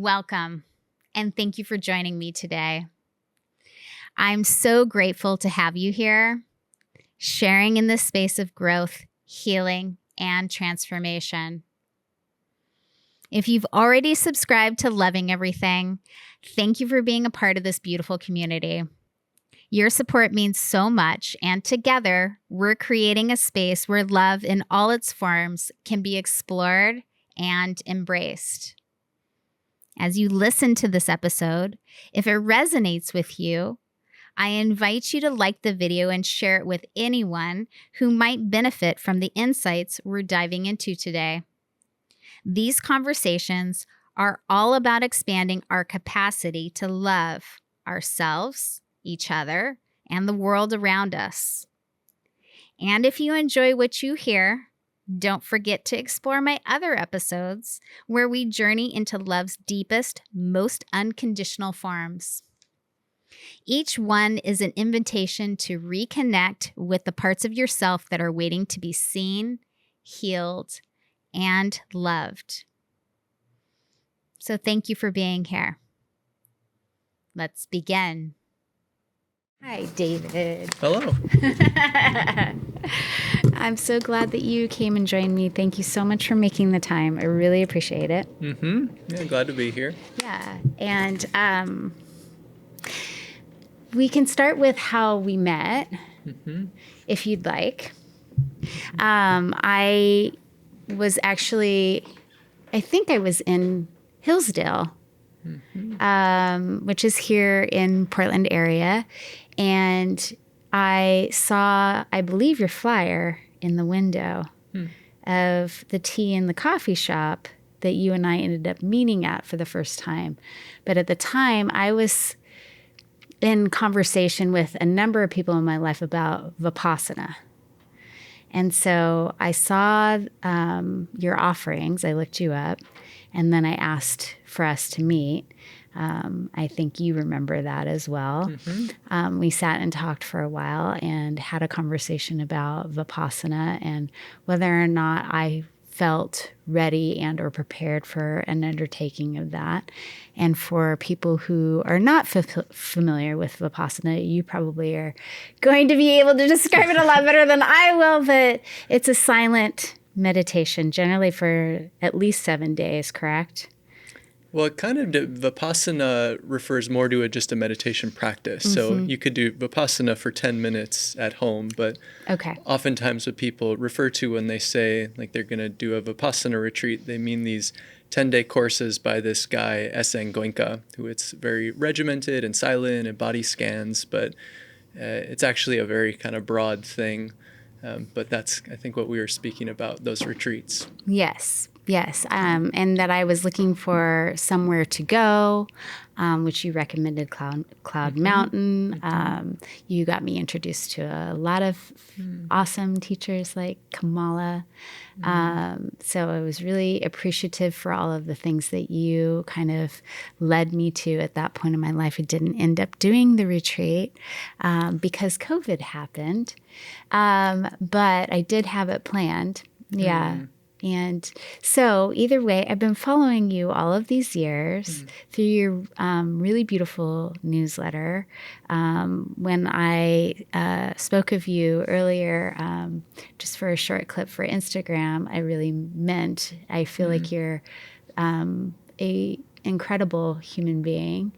Welcome, and thank you for joining me today. I'm so grateful to have you here, sharing in this space of growth, healing, and transformation. If you've already subscribed to Loving Everything, thank you for being a part of this beautiful community. Your support means so much, and together, we're creating a space where love in all its forms can be explored and embraced. As you listen to this episode, if it resonates with you, I invite you to like the video and share it with anyone who might benefit from the insights we're diving into today. These conversations are all about expanding our capacity to love ourselves, each other, and the world around us. And if you enjoy what you hear, don't forget to explore my other episodes where we journey into love's deepest, most unconditional forms. Each one is an invitation to reconnect with the parts of yourself that are waiting to be seen, healed, and loved. So thank you for being here. Let's begin. Hi, David. Hello. I'm so glad that you came and joined me. Thank you so much for making the time. I really appreciate it. Yeah, glad to be here. Yeah. And we can start with how we met, if you'd like. I was actually, I think I was in Hillsdale, which is here in Portland area. And I saw, I believe, your flyer in the window of the tea and the coffee shop that you and I ended up meeting at for the first time. But at the time, I was in conversation with a number of people in my life about Vipassana. And so I saw your offerings. I looked you up, and then I asked for us to meet. I think you remember that as well. We sat and talked for a while and had a conversation about Vipassana and whether or not I felt ready and or prepared for an undertaking of that. And for people who are not familiar with Vipassana, you probably are going to be able to describe it a lot better than I will, but it's a silent meditation, generally for at least 7 days, correct? Well, Vipassana refers more to just a meditation practice. So you could do Vipassana for 10 minutes at home, but oftentimes what people refer to when they say like they're going to do a Vipassana retreat, they mean these 10-day courses by this guy, S.N. Goenka, who it's very regimented and silent and body scans, but it's actually a very kind of broad thing. But that's, I think, what we were speaking about, those retreats. Yes. And that I was looking for somewhere to go, which you recommended Cloud Mountain. You got me introduced to a lot of awesome teachers like Kamala. So I was really appreciative for all of the things that you kind of led me to at that point in my life. I didn't end up doing the retreat because COVID happened, but I did have it planned. Yeah. And so either way, I've been following you all of these years through your really beautiful newsletter. When I spoke of you earlier, just for a short clip for Instagram, I really meant I feel like you're a incredible human being.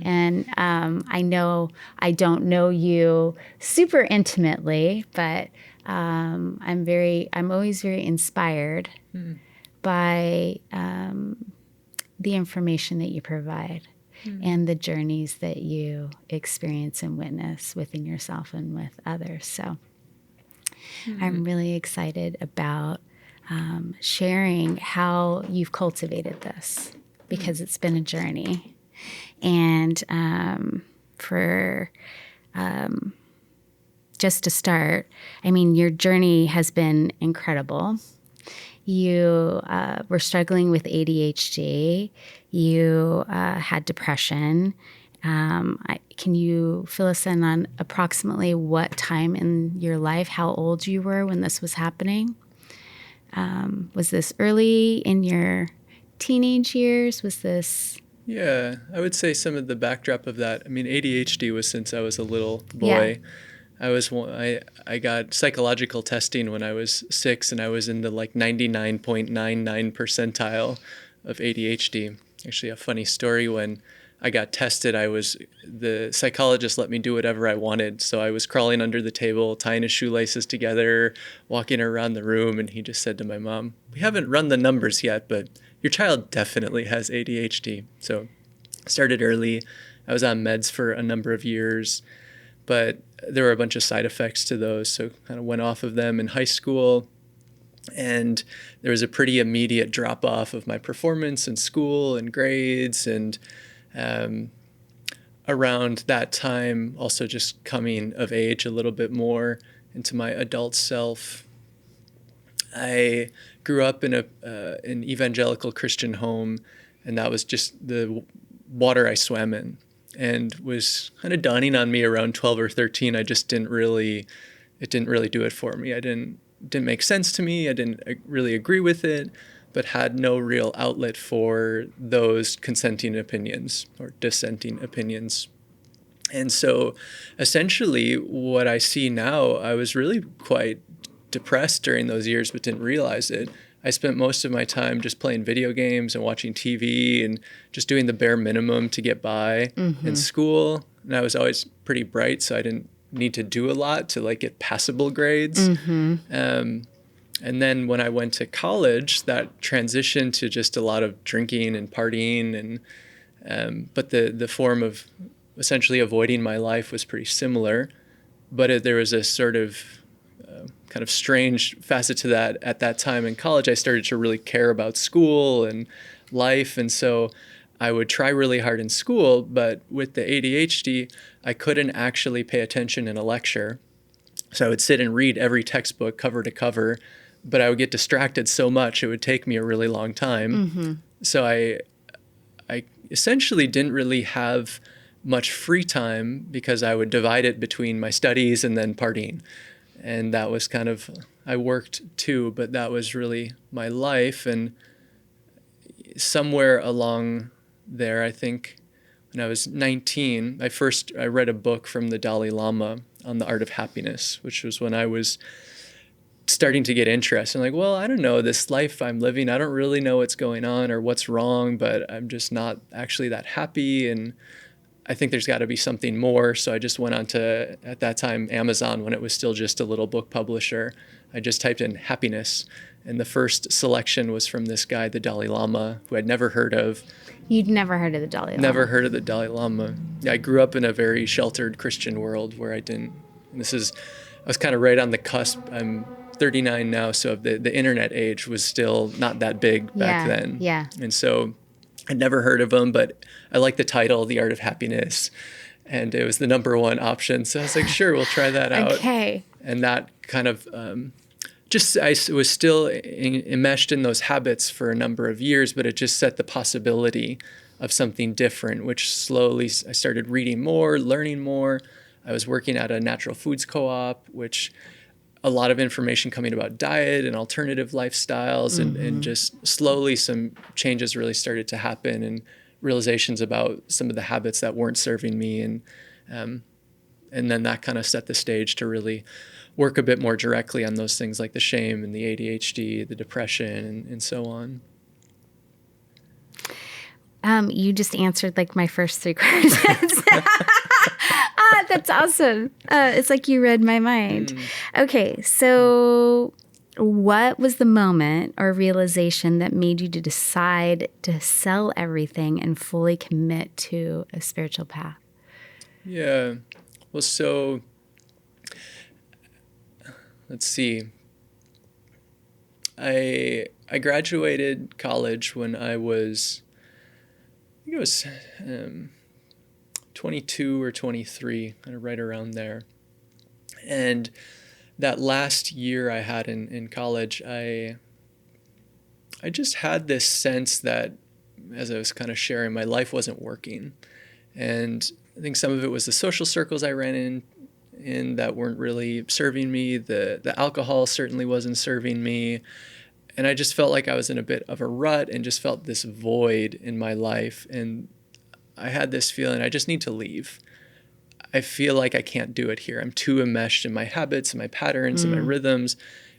And I know I don't know you super intimately, but I'm always very inspired by the information that you provide and the journeys that you experience and witness within yourself and with others. So I'm really excited about sharing how you've cultivated this, because it's been a journey. And for just to start, I mean, your journey has been incredible. You were struggling with ADHD. You had depression. Can you fill us in on approximately what time in your life, how old you were when this was happening? Was this early in your teenage years? Was this Yeah, I would say some of the backdrop of that. I mean, ADHD was since I was a little boy. I got psychological testing when I was 6, and I was in the like 99.99 percentile of ADHD. Actually, a funny story, when I got tested, the psychologist let me do whatever I wanted. So I was crawling under the table, tying his shoelaces together, walking around the room, and he just said to my mom, "We haven't run the numbers yet, but your child definitely has ADHD." So I started early. I was on meds for a number of years, but there were a bunch of side effects to those, so kind of went off of them in high school. And there was a pretty immediate drop off of my performance in school and grades. And around that time, also just coming of age a little bit more into my adult self, I grew up in an evangelical Christian home, and that was just the water I swam in. And was kind of dawning on me around 12 or 13. It didn't really do it for me. It didn't make sense to me. I didn't really agree with it, but had no real outlet for those consenting opinions or dissenting opinions. And so essentially what I see now, I was really quite depressed during those years, but didn't realize it. I spent most of my time just playing video games and watching TV and just doing the bare minimum to get by in school. And I was always pretty bright, so I didn't need to do a lot to like get passable grades. And then when I went to college, that transitioned to just a lot of drinking and partying, and but the form of essentially avoiding my life was pretty similar. But there was a sort of kind of strange facet to that. At that time in college, I started to really care about school and life. And so I would try really hard in school, but with the ADHD, I couldn't actually pay attention in a lecture. So I would sit and read every textbook cover to cover, but I would get distracted so much, it would take me a really long time. So I essentially didn't really have much free time because I would divide it between my studies and then partying. And that was kind of, I worked too, but that was really my life. And somewhere along there, I think when I was 19, I read a book from the Dalai Lama on the art of happiness, which was when I was starting to get interested. I'm like, well, I don't know, this life I'm living, I don't really know what's going on or what's wrong, but I'm just not actually that happy. And I think there's got to be something more. So I just went on to, at that time, Amazon, when it was still just a little book publisher. I just typed in happiness. And the first selection was from this guy, the Dalai Lama, who I'd never heard of. You'd never heard of the Dalai Lama? Never heard of the Dalai Lama. I grew up in a very sheltered Christian world where I was kind of right on the cusp. I'm 39 now, so the internet age was still not that big back then. Yeah. And so I'd never heard of him, but I liked the title, The Art of Happiness, and it was the number one option. So I was like, sure, we'll try that out. Okay. And that kind of I was still enmeshed in those habits for a number of years, but it just set the possibility of something different, which slowly I started reading more, learning more. I was working at a natural foods co-op, which a lot of information coming about diet and alternative lifestyles, and just slowly some changes really started to happen, and realizations about some of the habits that weren't serving me. And then that kind of set the stage to really work a bit more directly on those things like the shame and the ADHD, the depression, and so on. You just answered like my first 3 questions. That's awesome. It's like you read my mind. Okay, so what was the moment or realization that made you to decide to sell everything and fully commit to a spiritual path? Yeah. Well, so let's see. I graduated college when I think it was 22 or 23, kind of right around there. And that last year I had in college, I just had this sense that, as I was kind of sharing, my life wasn't working. And I think some of it was the social circles I ran in that weren't really serving me. The alcohol certainly wasn't serving me. And I just felt like I was in a bit of a rut and just felt this void in my life. And I had this feeling I just need to leave. I feel like I can't do it here. I'm too enmeshed in my habits and my patterns and my rhythms.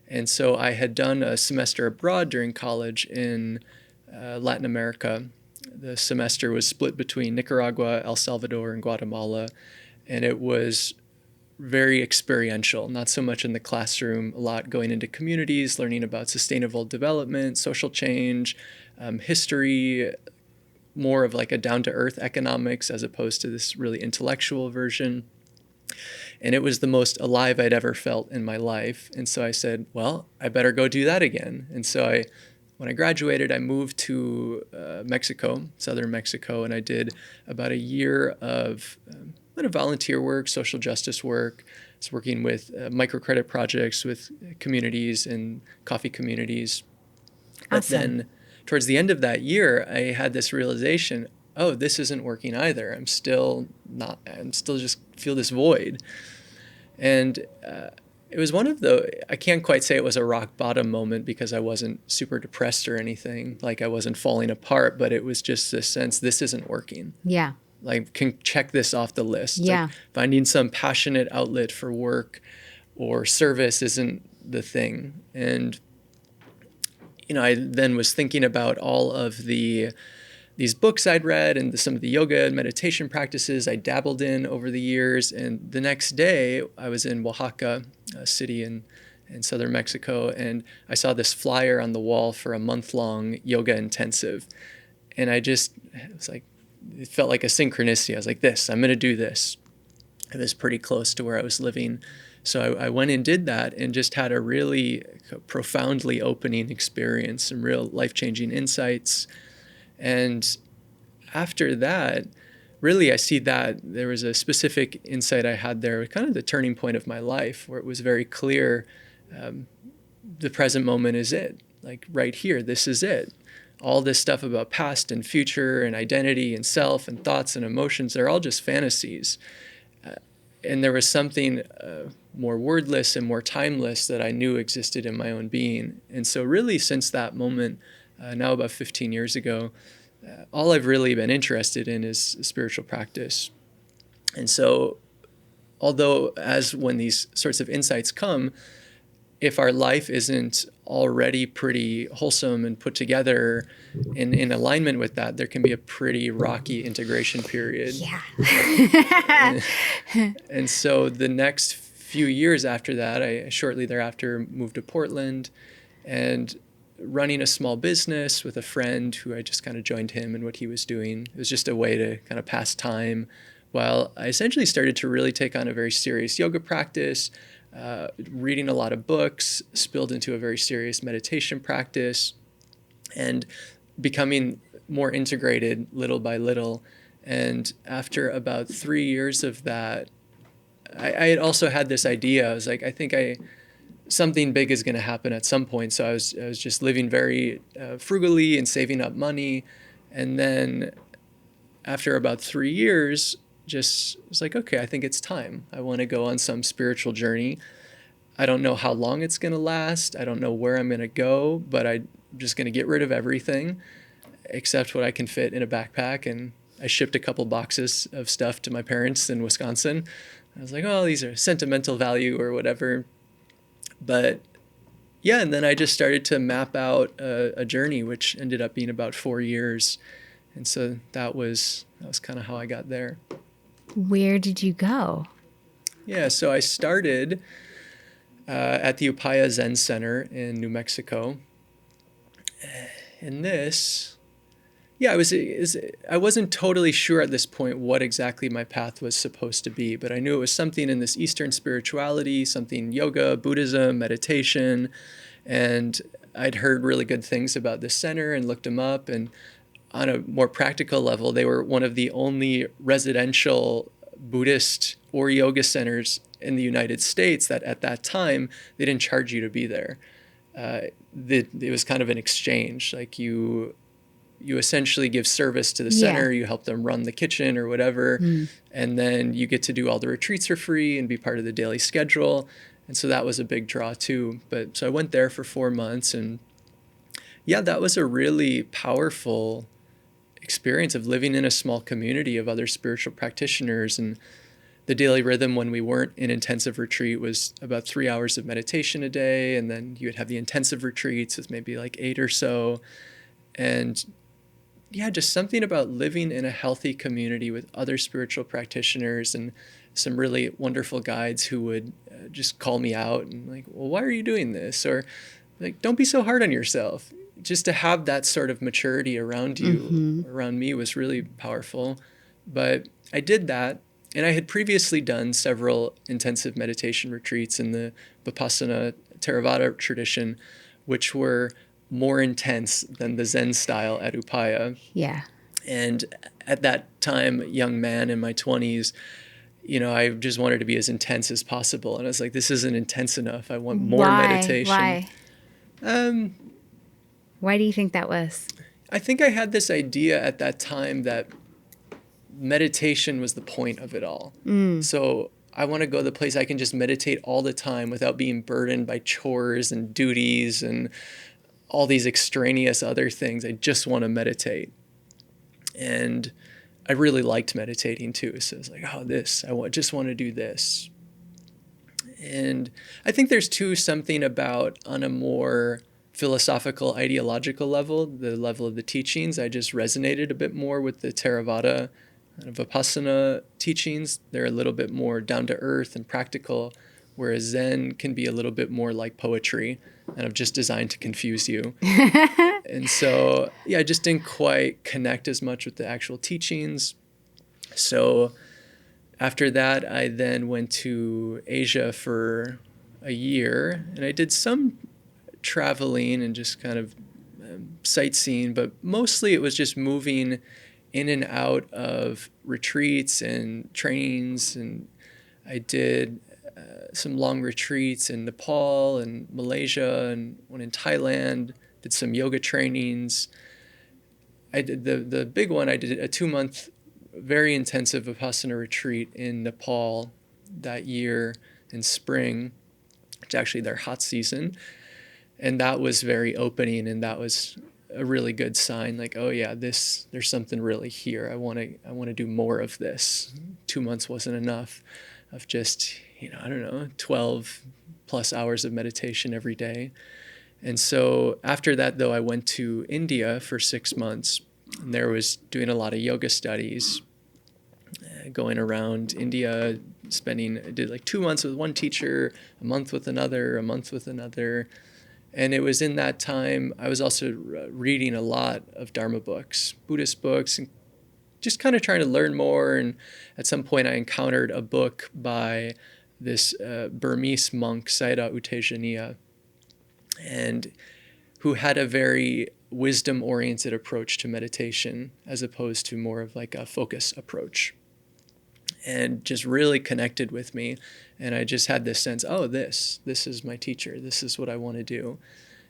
And so I had done a semester abroad during college in Latin America. The semester was split between Nicaragua, El Salvador, and Guatemala. And it was very experiential, not so much in the classroom, a lot going into communities, learning about sustainable development, social change, history, more of like a down-to-earth economics as opposed to this really intellectual version. And it was the most alive I'd ever felt in my life. And so I said, well, I better go do that again. And so when I graduated, I moved to Mexico, southern Mexico, and I did about a year of volunteer work, social justice work. I was working with microcredit projects with communities and coffee communities. Awesome. But then towards the end of that year, I had this realization, oh, this isn't working either. I'm still just feel this void. And it was I can't quite say it was a rock bottom moment because I wasn't super depressed or anything, like I wasn't falling apart, but it was just this sense, this isn't working. Yeah. Like, can check this off the list. Yeah. Like, finding some passionate outlet for work or service isn't the thing. And, I then was thinking about all of these books I'd read and some of the yoga and meditation practices I dabbled in over the years. And the next day I was in Oaxaca, a city in southern Mexico, and I saw this flyer on the wall for a month-long yoga intensive. And it felt like a synchronicity. I was like, I'm going to do this. It was pretty close to where I was living. So I went and did that and just had a really profoundly opening experience, some real life-changing insights. And after that, really I see that there was a specific insight I had there, kind of the turning point of my life, where it was very clear the present moment is it. Like right here, this is it. All this stuff about past and future and identity and self and thoughts and emotions, they're all just fantasies. And there was something more wordless and more timeless that I knew existed in my own being. And so really since that moment, now about 15 years ago, all I've really been interested in is spiritual practice. And so although when these sorts of insights come, if our life isn't already pretty wholesome and put together in alignment with that, there can be a pretty rocky integration period. Yeah. And so the next few years after that, I shortly thereafter moved to Portland and running a small business with a friend who I just kind of joined him in what he was doing. It was just a way to kind of pass time while I essentially started to really take on a very serious yoga practice. Reading a lot of books, spilled into a very serious meditation practice, and becoming more integrated little by little. And after about 3 years of that, I had also had this idea. I was like, I think something big is going to happen at some point. So I was just living very frugally and saving up money. And then after about 3 years, just was like, okay, I think it's time. I want to go on some spiritual journey. I don't know how long it's going to last. I don't know where I'm going to go, but I'm just going to get rid of everything except what I can fit in a backpack. And I shipped a couple boxes of stuff to my parents in Wisconsin. I was like, oh, these are sentimental value or whatever. But yeah, and then I just started to map out a journey, which ended up being about 4 years. And so that was kind of how I got there. Where did you go? Yeah, so I started at the Upaya Zen Center in New Mexico. And I wasn't totally sure at this point what exactly my path was supposed to be, but I knew it was something in this Eastern spirituality, something yoga, Buddhism, meditation. And I'd heard really good things about this center and looked them up. And on a more practical level, they were one of the only residential Buddhist or yoga centers in the United States that at that time, they didn't charge you to be there. It was kind of an exchange. Like you essentially give service to the center, you help them run the kitchen or whatever, and then you get to do all the retreats for free and be part of the daily schedule. And so that was a big draw too. So I went there for 4 months, and yeah, that was a really powerful experience of living in a small community of other spiritual practitioners. And the daily rhythm when we weren't in intensive retreat was about 3 hours of meditation a day. And then you would have the intensive retreats with maybe like 8 or so. And yeah, just something about living in a healthy community with other spiritual practitioners and some really wonderful guides who would just call me out and like, well, why are you doing this? Or like, don't be so hard on yourself. Just to have that sort of maturity around you, around me, was really powerful. But I did that. And I had previously done several intensive meditation retreats in the Vipassana Theravada tradition, which were more intense than the Zen style at Upaya. Yeah. And at that time, young man in my 20s, I just wanted to be as intense as possible. And I was like, this isn't intense enough. I want more meditation. Why? Why do you think that was? I think I had this idea at that time that meditation was the point of it all. So I want to go to the place I can just meditate all the time without being burdened by chores and duties and all these extraneous other things. I just want to meditate. And I really liked meditating too. So I was like, just want to do this. And I think there's too something about, on a more philosophical, ideological level, the level of the teachings, I just resonated a bit more with the Theravada Vipassana teachings. They're a little bit more down to earth and practical, whereas Zen can be a little bit more like poetry, kind of just designed to confuse you. And so, I just didn't quite connect as much with the actual teachings. So after that, I then went to Asia for a year, and I did some traveling and just kind of sightseeing, but mostly it was just moving in and out of retreats and trainings. And I did some long retreats in Nepal and Malaysia, and one in Thailand, did some yoga trainings. I did the big one, I did a 2-month very intensive Vipassana retreat in Nepal that year in spring. It's actually their hot season. And that was very opening, and that was a really good sign, like, oh yeah, there's something really here. I want to do more of this. 2 months wasn't enough of just, 12 plus hours of meditation every day. And so after that, though, I went to India for 6 months, and there was doing a lot of yoga studies, going around India, I did like 2 months with one teacher, a month with another, a month with another. And it was in that time I was also reading a lot of Dharma books, Buddhist books, and just kind of trying to learn more. And at some point I encountered a book by this Burmese monk, Sayadaw U Tejaniya, and who had a very wisdom-oriented approach to meditation as opposed to more of like a focus approach, and just really connected with me. And I just had this sense, oh, this is my teacher. This is what I want to do.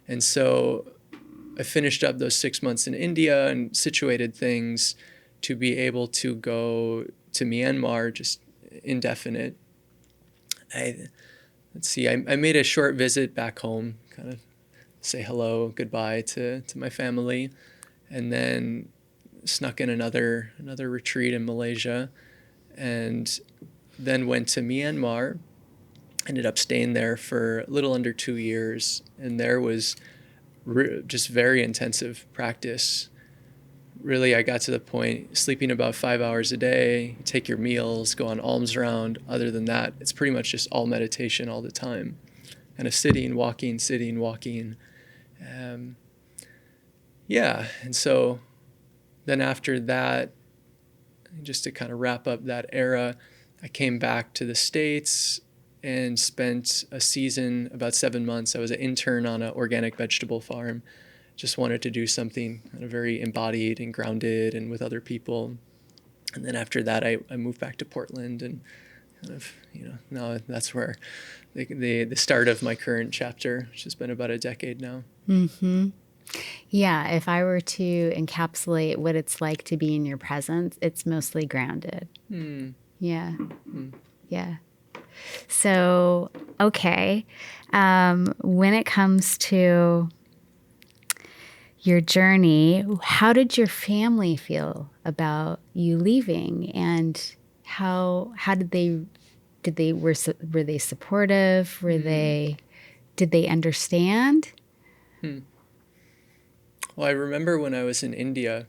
And so I finished up those 6 months in India and situated things to be able to go to Myanmar, just indefinite. I made a short visit back home, kind of say hello, goodbye to my family, and then snuck in another retreat in Malaysia, and then went to Myanmar, ended up staying there for a little under 2 years, and there was just very intensive practice. Really, I got to the point, sleeping about 5 hours a day, take your meals, go on alms round. Other than that, it's pretty much just all meditation all the time. Kind of sitting, walking. And so then after that, just to kind of wrap up that era, I came back to the States and spent a season, about 7 months. I was an intern on an organic vegetable farm. Just wanted to do something kind of very embodied and grounded and with other people. And then after that, I moved back to Portland, and kind of, now that's where the start of my current chapter, which has been about a decade now. Mm-hmm. Yeah, if I were to encapsulate what it's like to be in your presence, it's mostly grounded. Yeah. Yeah. So, okay. When it comes to your journey, how did your family feel about you leaving, and how were they supportive? Did they understand? Well, I remember when I was in India,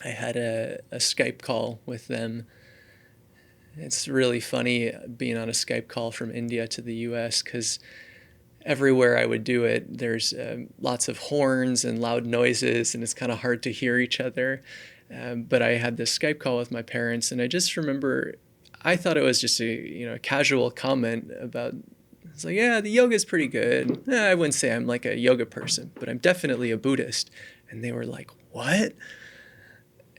I had a Skype call with them. It's really funny being on a Skype call from India to the US, because everywhere I would do it, there's lots of horns and loud noises, and it's kind of hard to hear each other. But I had this Skype call with my parents, and I just remember I thought it was just a casual comment about, it's like, yeah, the yoga is pretty good. I wouldn't say I'm like a yoga person, but I'm definitely a Buddhist. And they were like, what?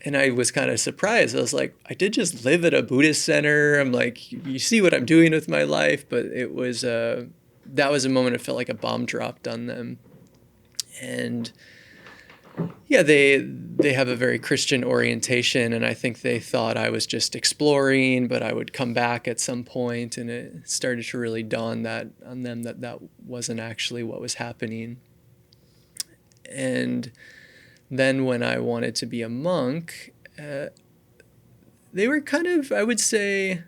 And I was kind of surprised. I was like, I did just live at a Buddhist center. I'm like, you see what I'm doing with my life. But it was, that was a moment it felt like a bomb dropped on them. And yeah, they have a very Christian orientation, and I think they thought I was just exploring, but I would come back at some point, and it started to really dawn on them that wasn't actually what was happening. And then when I wanted to be a monk, they were kind of, I would say,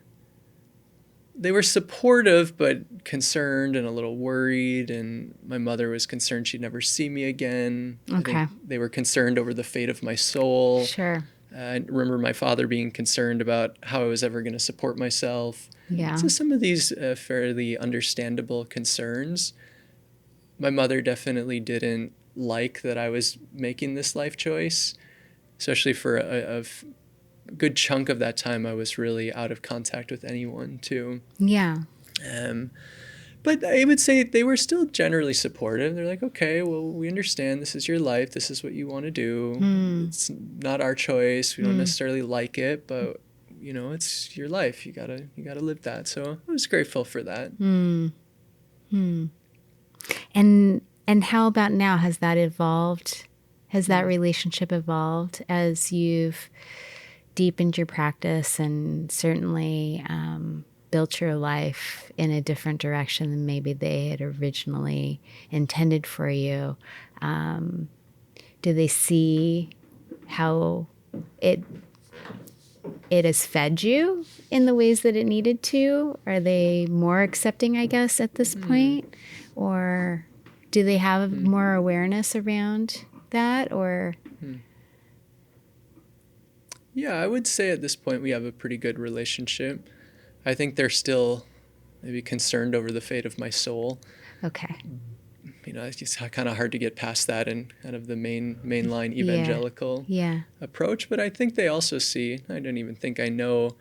they were supportive but concerned and a little worried, and my mother was concerned she'd never see me again. Okay. I think they were concerned over the fate of my soul. Sure. I remember my father being concerned about how I was ever going to support myself. Yeah. So some of these fairly understandable concerns. My mother definitely didn't like that I was making this life choice, especially for a good chunk of that time I was really out of contact with anyone too. Yeah. But I would say they were still generally supportive. They're like, okay, well, we understand this is your life. This is what you want to do. It's not our choice. We don't necessarily like it, but it's your life. You gotta live that. So I was grateful for that. And how about now? Has that evolved? Has that relationship evolved as you've deepened your practice and certainly built your life in a different direction than maybe they had originally intended for you? Do they see how it has fed you in the ways that it needed to? Are they more accepting, I guess, at this point? Or do they have more awareness around that? Or Yeah, I would say at this point we have a pretty good relationship. I think they're still maybe concerned over the fate of my soul. Okay. It's just kind of hard to get past that in kind of the mainline evangelical approach. But I think they also see, I don't even think I know,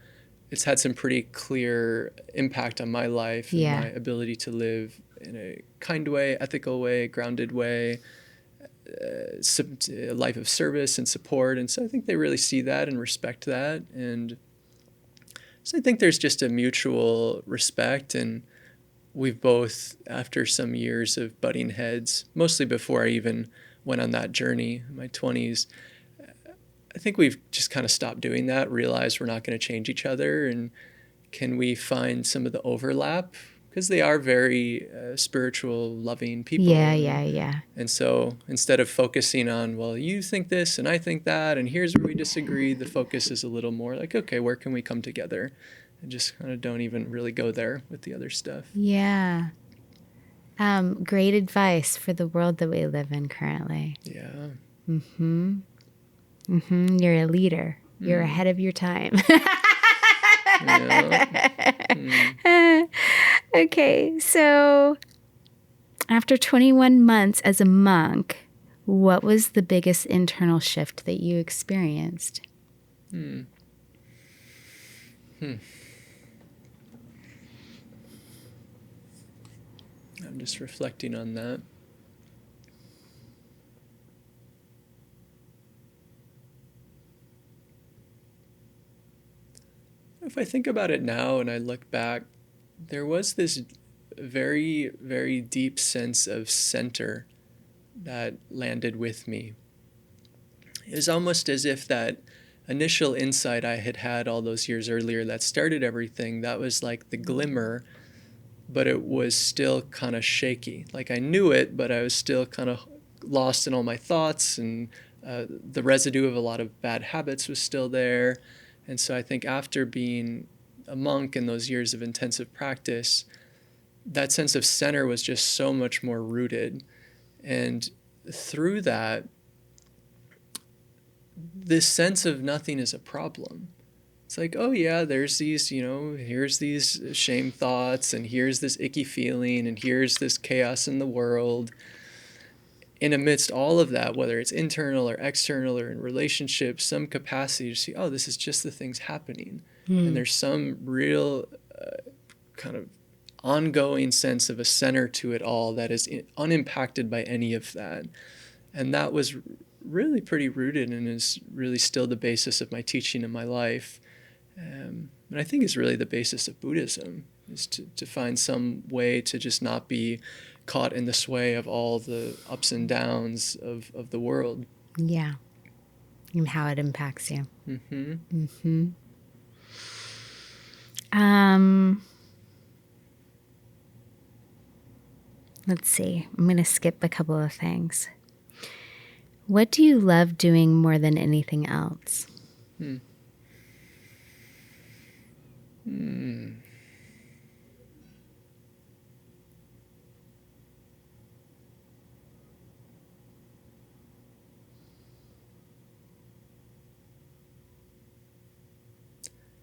it's had some pretty clear impact on my life and my ability to live in a kind way, ethical way, grounded way, a life of service and support. And so I think they really see that and respect that. And so I think there's just a mutual respect, and we've both, after some years of butting heads, mostly before I even went on that journey in my 20s, I think we've just kind of stopped doing that, realized we're not going to change each other, and can we find some of the overlap? Because they are very spiritual, loving people. Yeah. And so instead of focusing on, well, you think this and I think that, and here's where we disagree, the focus is a little more like, okay, where can we come together? And just kind of don't even really go there with the other stuff. Yeah. Great advice for the world that we live in currently. Yeah. You're a leader. You're ahead of your time. Okay, so after 21 months as a monk, what was the biggest internal shift that you experienced? I'm just reflecting on that. If I think about it now and I look back, there was this very, very deep sense of center that landed with me. It was almost as if that initial insight I had had all those years earlier that started everything, that was like the glimmer, but it was still kind of shaky. Like I knew it, but I was still kind of lost in all my thoughts, and the residue of a lot of bad habits was still there. And so I think after being a monk and those years of intensive practice, that sense of center was just so much more rooted. And through that, this sense of nothing is a problem. It's like, oh yeah, there's these, here's these shame thoughts, and here's this icky feeling, and here's this chaos in the world. And amidst all of that, whether it's internal or external or in relationships, some capacity to see, oh, this is just the things happening. And there's some real kind of ongoing sense of a center to it all that is unimpacted by any of that. And that was really pretty rooted and is really still the basis of my teaching in my life. And I think is really the basis of Buddhism, is to find some way to just not be caught in the sway of all the ups and downs of the world. Yeah. And how it impacts you. Let's see. I'm going to skip a couple of things. What do you love doing more than anything else?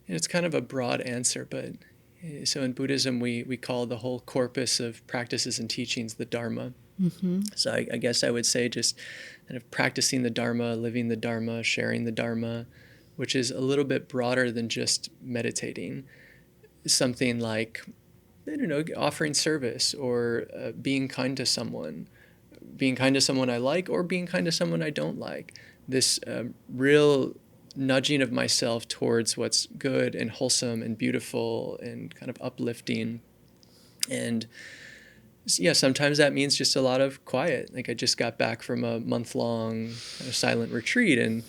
It's kind of a broad answer, but so in Buddhism, we call the whole corpus of practices and teachings the Dharma. So I guess I would say just kind of practicing the Dharma, living the Dharma, sharing the Dharma, which is a little bit broader than just meditating. Something like, offering service, or being kind to someone I like, or being kind to someone I don't like. This real nudging of myself towards what's good and wholesome and beautiful and kind of uplifting. And yeah, sometimes that means just a lot of quiet. Like I just got back from a month-long kind of silent retreat, and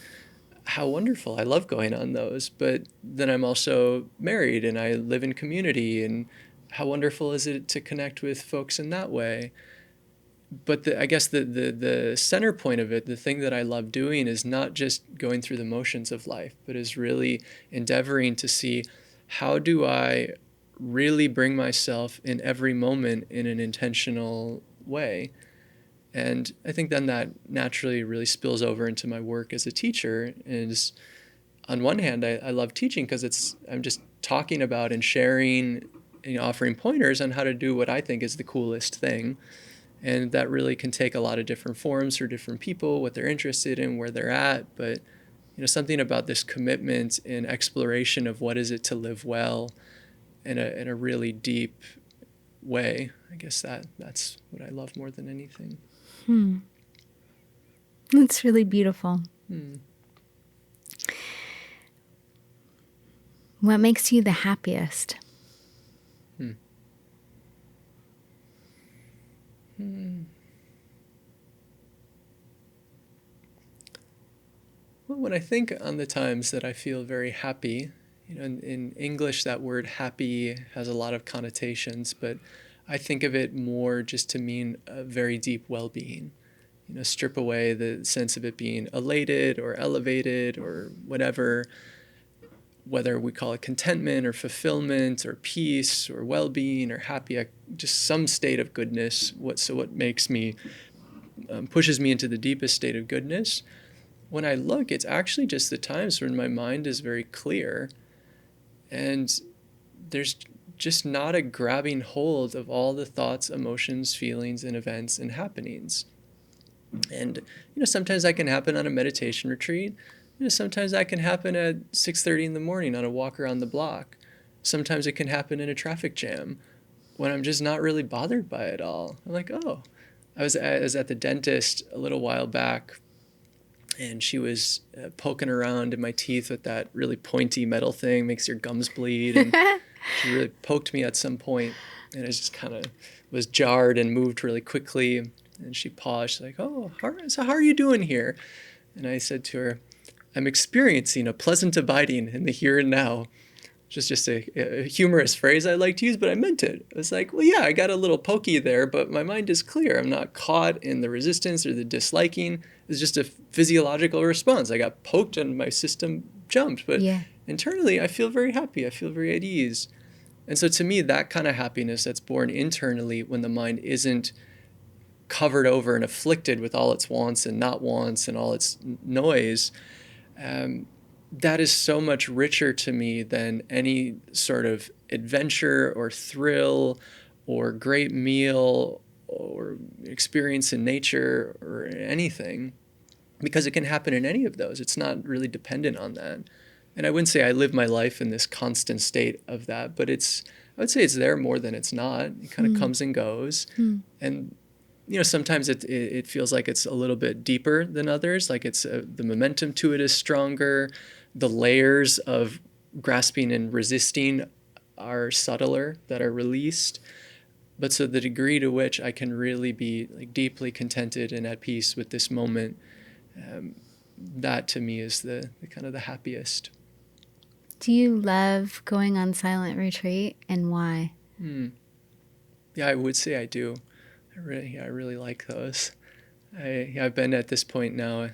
how wonderful. I love going on those. But then I'm also married and I live in community, and how wonderful is it to connect with folks in that way. But I guess the center point of it, the thing that I love doing, is not just going through the motions of life, but is really endeavoring to see, how do I really bring myself in every moment in an intentional way. And I think then that naturally really spills over into my work as a teacher. Is on one hand, I love teaching because I'm just talking about and sharing, offering pointers on how to do what I think is the coolest thing. And that really can take a lot of different forms for different people, what they're interested in, where they're at. But something about this commitment and exploration of what is it to live well in a really deep way. I guess that's what I love more than anything. That's really beautiful. What makes you the happiest? Well, when I think on the times that I feel very happy, in English that word happy has a lot of connotations, but I think of it more just to mean a very deep well-being. Strip away the sense of it being elated or elevated or whatever, whether we call it contentment or fulfillment or peace or well-being or happy, just some state of goodness. What makes me, pushes me into the deepest state of goodness. When I look, it's actually just the times when my mind is very clear and there's just not a grabbing hold of all the thoughts, emotions, feelings, and events and happenings. And, sometimes that can happen on a meditation retreat. Sometimes that can happen at 6:30 in the morning on a walk around the block. Sometimes it can happen in a traffic jam when I'm just not really bothered by it all. I'm like, oh, I was at the dentist a little while back, and she was poking around in my teeth with that really pointy metal thing, makes your gums bleed. And she really poked me at some point, and I just kind of was jarred and moved really quickly. And she paused, she's like, oh, so how are you doing here? And I said to her, I'm experiencing a pleasant abiding in the here and now. just a humorous phrase I like to use, but I meant it. It was like, well, yeah, I got a little pokey there, but my mind is clear. I'm not caught in the resistance or the disliking. It's just a physiological response. I got poked and my system jumped, but internally I feel very happy. I feel very at ease. And so to me, that kind of happiness that's born internally when the mind isn't covered over and afflicted with all its wants and not wants and all its noise, that is so much richer to me than any sort of adventure or thrill or great meal or experience in nature or anything, because it can happen in any of those. It's not really dependent on that. And I wouldn't say I live my life in this constant state of that, but I would say it's there more than it's not. It kind of comes and goes. And sometimes it feels like it's a little bit deeper than others. Like it's the momentum to it is stronger. The layers of grasping and resisting are subtler that are released. But so the degree to which I can really be like deeply contented and at peace with this moment, that to me is the kind of the happiest. Do you love going on silent retreat, and why? Yeah, I would say I do. I really like those. I've been at this point now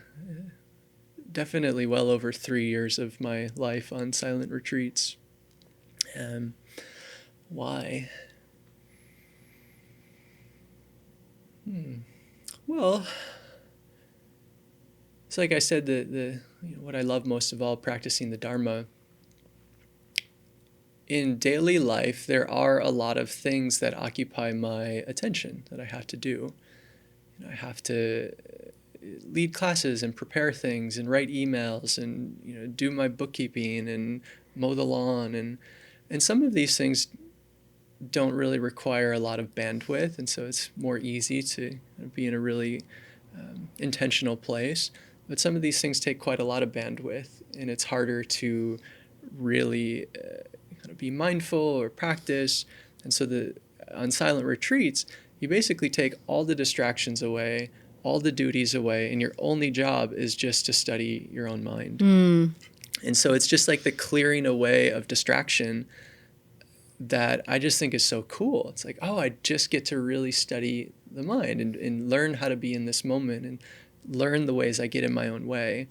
definitely well over 3 years of my life on silent retreats. Why? Well, it's like I said, what I love most of all, practicing the Dharma. In daily life, there are a lot of things that occupy my attention that I have to do. I have to lead classes and prepare things and write emails and do my bookkeeping and mow the lawn, and some of these things don't really require a lot of bandwidth, and so it's more easy to be in a really intentional place. But some of these things take quite a lot of bandwidth, and it's harder to really kind of be mindful or practice. And so on silent retreats, you basically take all the distractions away, all the duties away, and your only job is just to study your own mind. And so it's just like the clearing away of distraction that I just think is so cool. It's like, oh, I just get to really study the mind and learn how to be in this moment and learn the ways I get in my own way.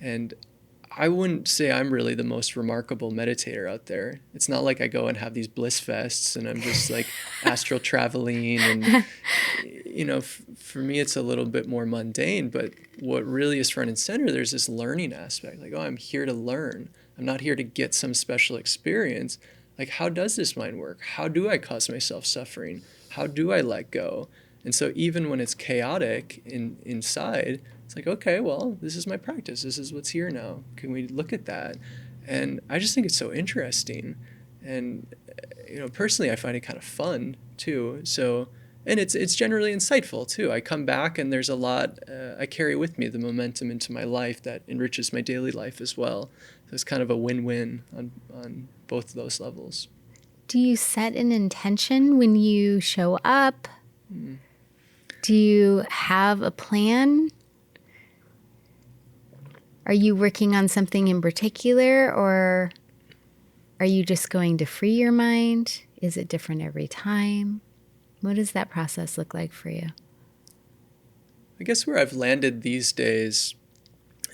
And I wouldn't say I'm really the most remarkable meditator out there. It's not like I go and have these bliss fests and I'm just like astral traveling and, for me it's a little bit more mundane, but what really is front and center, there's this learning aspect. Like, oh, I'm here to learn. I'm not here to get some special experience. Like, how does this mind work? How do I cause myself suffering? How do I let go? And so even when it's chaotic inside, it's like, okay, well, this is my practice. This is what's here now. Can we look at that? And I just think it's so interesting. And, personally, I find it kind of fun, too. So, and it's generally insightful, too. I come back and there's a lot I carry with me, the momentum into my life that enriches my daily life as well. So it's kind of a win-win on both of those levels. Do you set an intention when you show up? Do you have a plan? Are you working on something in particular, or are you just going to free your mind? Is it different every time? What does that process look like for you? I guess where I've landed these days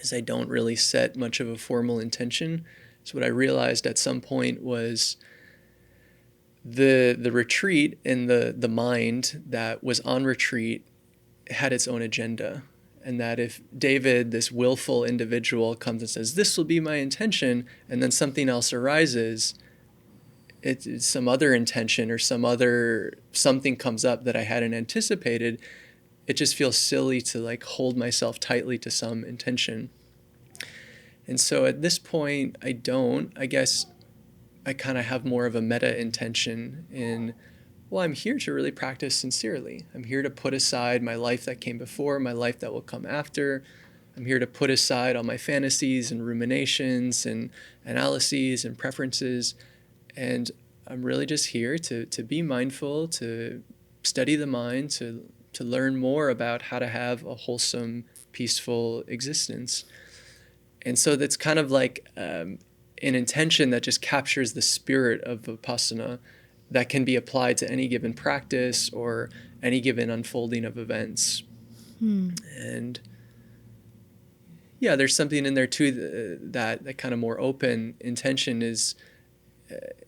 is I don't really set much of a formal intention. So what I realized at some point was the retreat and the mind that was on retreat had its own agenda. And that if David, this willful individual, comes and says, this will be my intention, and then something else arises, it's some other intention or something comes up that I hadn't anticipated, it just feels silly to like hold myself tightly to some intention. And so at this point, I guess I kind of have more of a meta intention in, well, I'm here to really practice sincerely. I'm here to put aside my life that came before, my life that will come after. I'm here to put aside all my fantasies and ruminations and analyses and preferences. And I'm really just here to be mindful, to study the mind, to learn more about how to have a wholesome, peaceful existence. And so that's kind of like an intention that just captures the spirit of Vipassana that can be applied to any given practice or any given unfolding of events. And yeah, there's something in there too that kind of more open intention is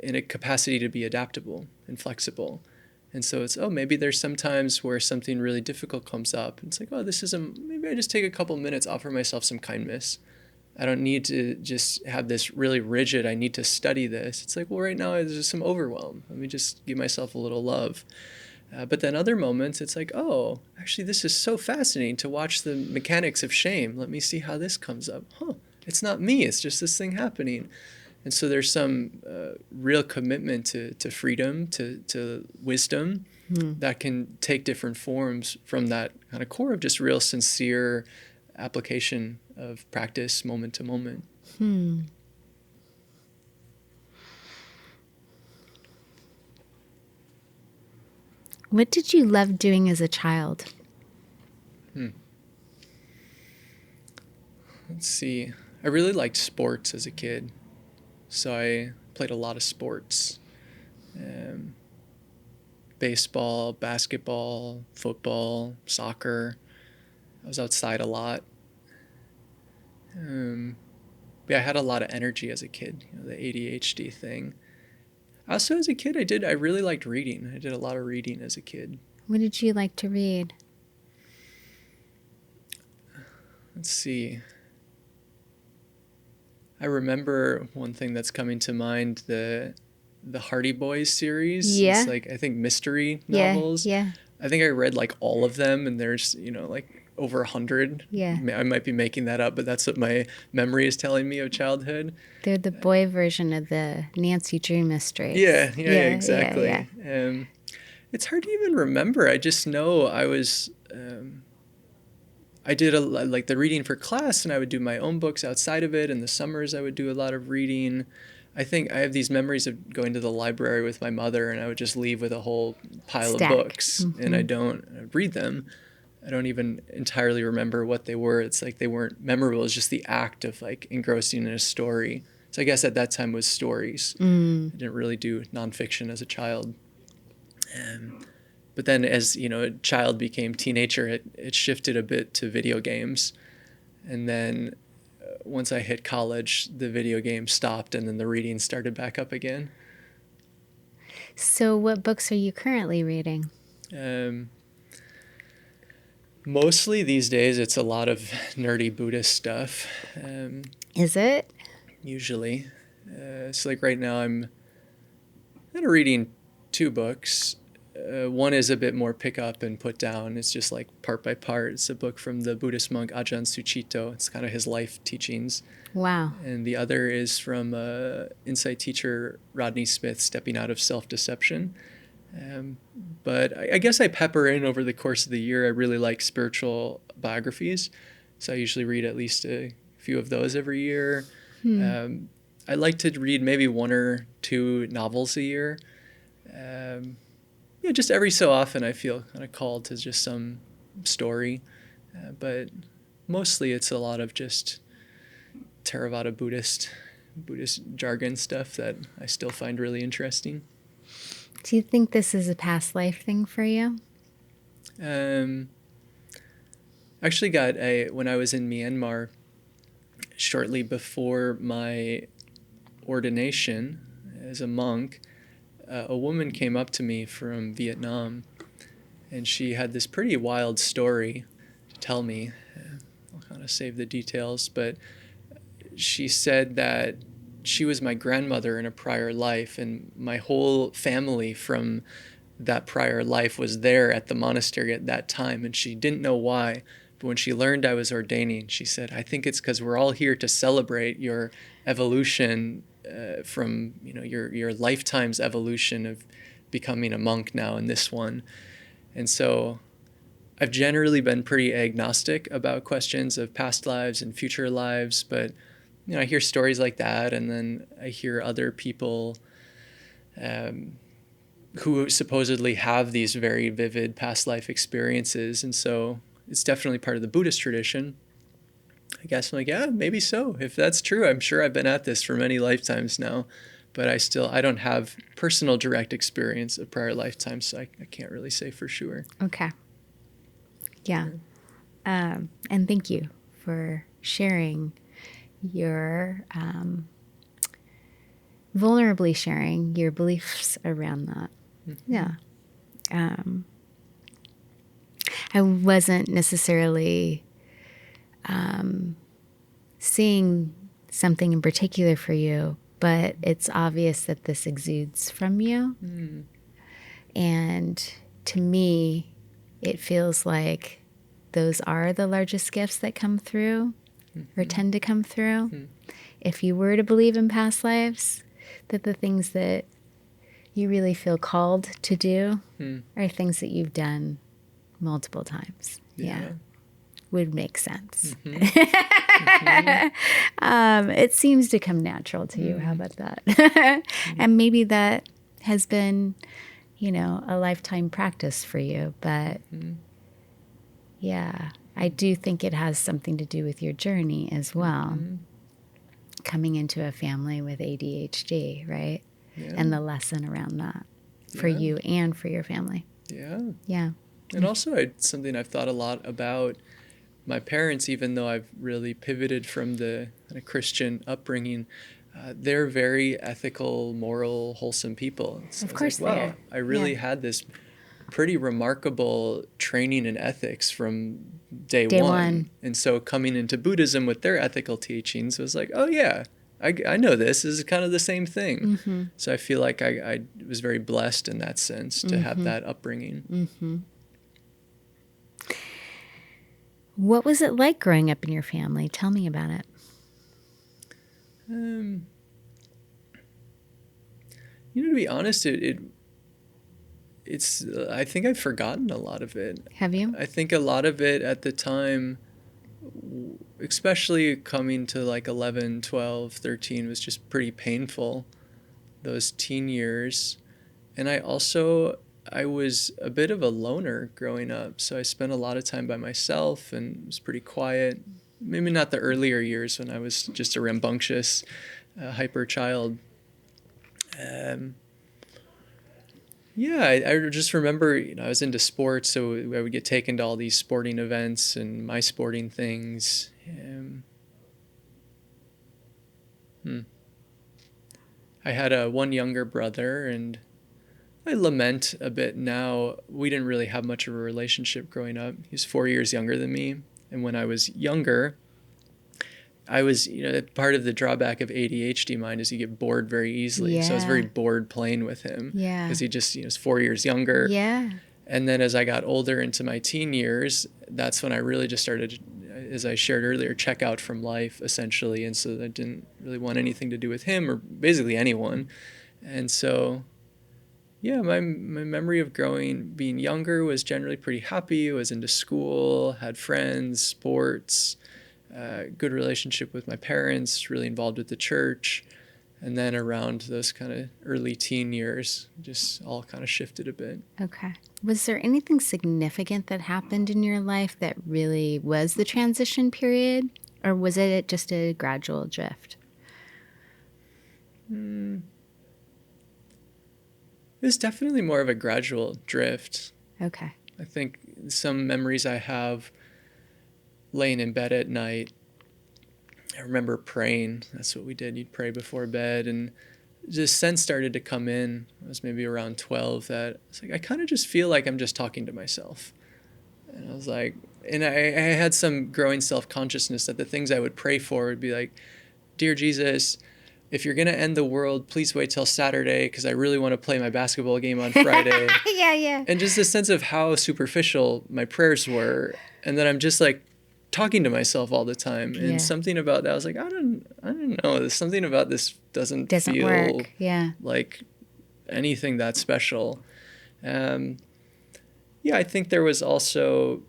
in a capacity to be adaptable and flexible. And so it's, maybe there's some times where something really difficult comes up. It's like, maybe I just take a couple minutes, offer myself some kindness. I don't need to just have this really rigid, I need to study this. It's like, well, right now there's some overwhelm. Let me just give myself a little love. But then other moments, it's like, actually, this is so fascinating to watch the mechanics of shame. Let me see how this comes up. It's not me. It's just this thing happening. And so there's some real commitment to freedom, to wisdom that can take different forms from that kind of core of just real sincere application of practice moment to moment. What did you love doing as a child? Let's see. I really liked sports as a kid. So I played a lot of sports. Baseball, basketball, football, soccer. I was outside a lot. I had a lot of energy as a kid, the ADHD thing. Also, as a kid, I really liked reading. I did a lot of reading as a kid. What did you like to read? Let's see. I remember one thing that's coming to mind, the Hardy Boys series. Yeah. It's like, I think, mystery novels. Yeah. I think I read like all of them, and there's, like over 100. Yeah. I might be making that up, but that's what my memory is telling me of childhood. They're the boy version of the Nancy Drew mysteries. Yeah, exactly. Yeah. It's hard to even remember. I just know I was, I did like the reading for class, and I would do my own books outside of it. In the summers, I would do a lot of reading. I think I have these memories of going to the library with my mother, and I would just leave with a whole pile of books, and I'd read them. I don't even entirely remember what they were. It's like they weren't memorable. It's just the act of like engrossing in a story. So I guess at that time was stories. I didn't really do nonfiction as a child. But then as, a child became teenager, it shifted a bit to video games. And then once I hit college, the video games stopped, and then the reading started back up again. So what books are you currently reading? Mostly these days, it's a lot of nerdy Buddhist stuff. Is it? Usually. So like right now, I'm kind of reading 2 books. One is a bit more pick up and put down. It's just like part by part. It's a book from the Buddhist monk Ajahn Sucitto. It's kind of his life teachings. Wow. And the other is from insight teacher Rodney Smith, Stepping Out of Self-Deception. But I guess I pepper in over the course of the year. I really like spiritual biographies. So I usually read at least a few of those every year. I like to read maybe 1 or 2 novels a year. Just every so often I feel kind of called to just some story. But mostly it's a lot of just Theravada Buddhist jargon stuff that I still find really interesting. Do you think this is a past life thing for you? Actually when I was in Myanmar, shortly before my ordination as a monk, a woman came up to me from Vietnam, and she had this pretty wild story to tell me. I'll kind of save the details, but she said that she was my grandmother in a prior life, and my whole family from that prior life was there at the monastery at that time, and she didn't know why. But when she learned I was ordaining, she said, I think it's because we're all here to celebrate your evolution from your lifetime's evolution of becoming a monk now in this one. And so I've generally been pretty agnostic about questions of past lives and future lives, but I hear stories like that, and then I hear other people who supposedly have these very vivid past life experiences, and so it's definitely part of the Buddhist tradition. I guess I'm like, yeah, maybe so. If that's true, I'm sure I've been at this for many lifetimes now, but I don't have personal direct experience of prior lifetimes, so I can't really say for sure. Okay. Yeah. And thank you for sharing your, vulnerably sharing your beliefs around that. Mm-hmm. Yeah. I wasn't necessarily seeing something in particular for you, but it's obvious that this exudes from you. Mm. And to me, it feels like those are the largest gifts that come through or tend to come through. Mm. If you were to believe in past lives, that the things that you really feel called to do are things that you've done multiple times. Yeah. Would make sense. Mm-hmm. It seems to come natural to you. How about that? And maybe that has been, a lifetime practice for you. But yeah, I do think it has something to do with your journey as well. Coming into a family with ADHD, right? Yeah. And the lesson around that for you and for your family. Yeah. Yeah. And also something I've thought a lot about my parents, even though I've really pivoted from the kind of Christian upbringing, they're very ethical, moral, wholesome people. So of course, like, wow, I really had this pretty remarkable training in ethics from day one. And so coming into Buddhism with their ethical teachings was like, oh yeah, I know this is kind of the same thing. Mm-hmm. So I feel like I was very blessed in that sense to have that upbringing. Mm-hmm. What was it like growing up in your family? Tell me about it. To be honest, it's I think I've forgotten a lot of it. Have you? I think a lot of it at the time, especially coming to like 11, 12, 13, was just pretty painful, those teen years. And I was a bit of a loner growing up, so I spent a lot of time by myself and was pretty quiet. Maybe not the earlier years when I was just a rambunctious, hyper child. I just remember, I was into sports, so I would get taken to all these sporting events and my sporting things. I had one younger brother, and I lament a bit now. We didn't really have much of a relationship growing up. He was 4 years younger than me. And when I was younger, I was, part of the drawback of ADHD mind is you get bored very easily. Yeah. So I was very bored playing with him. Yeah. Because he just, was 4 years younger. Yeah. And then as I got older into my teen years, that's when I really just started, as I shared earlier, check out from life, essentially. And so I didn't really want anything to do with him or basically anyone. And so... yeah, my memory of being younger was generally pretty happy. I was into school, had friends, sports, good relationship with my parents, really involved with the church. And then around those kind of early teen years, just all kind of shifted a bit. Okay. Was there anything significant that happened in your life that really was the transition period? Or was it just a gradual drift? It was definitely more of a gradual drift. Okay. I think some memories I have laying in bed at night, I remember praying. That's what we did. You'd pray before bed. And this sense started to come in. I was maybe around 12 that it's like, I kind of just feel like I'm just talking to myself. And I was like, and I had some growing self-consciousness that the things I would pray for would be like, Dear Jesus, if you're going to end the world, please wait till Saturday because I really want to play my basketball game on Friday. Yeah. And just a sense of how superficial my prayers were. And then I'm just like talking to myself all the time. And something about that, I was like, I don't know. There's something about this doesn't feel work. Like anything that special. I think there was also,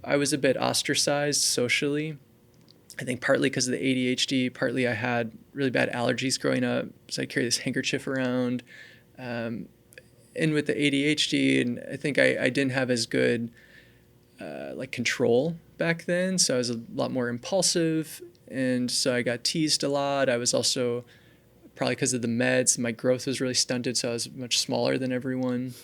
I was a bit ostracized socially. I think partly because of the ADHD, partly I had really bad allergies growing up, so I carry this handkerchief around. And with the ADHD, and I think I didn't have as good control back then, so I was a lot more impulsive, and so I got teased a lot. I was also, probably because of the meds, my growth was really stunted, so I was much smaller than everyone.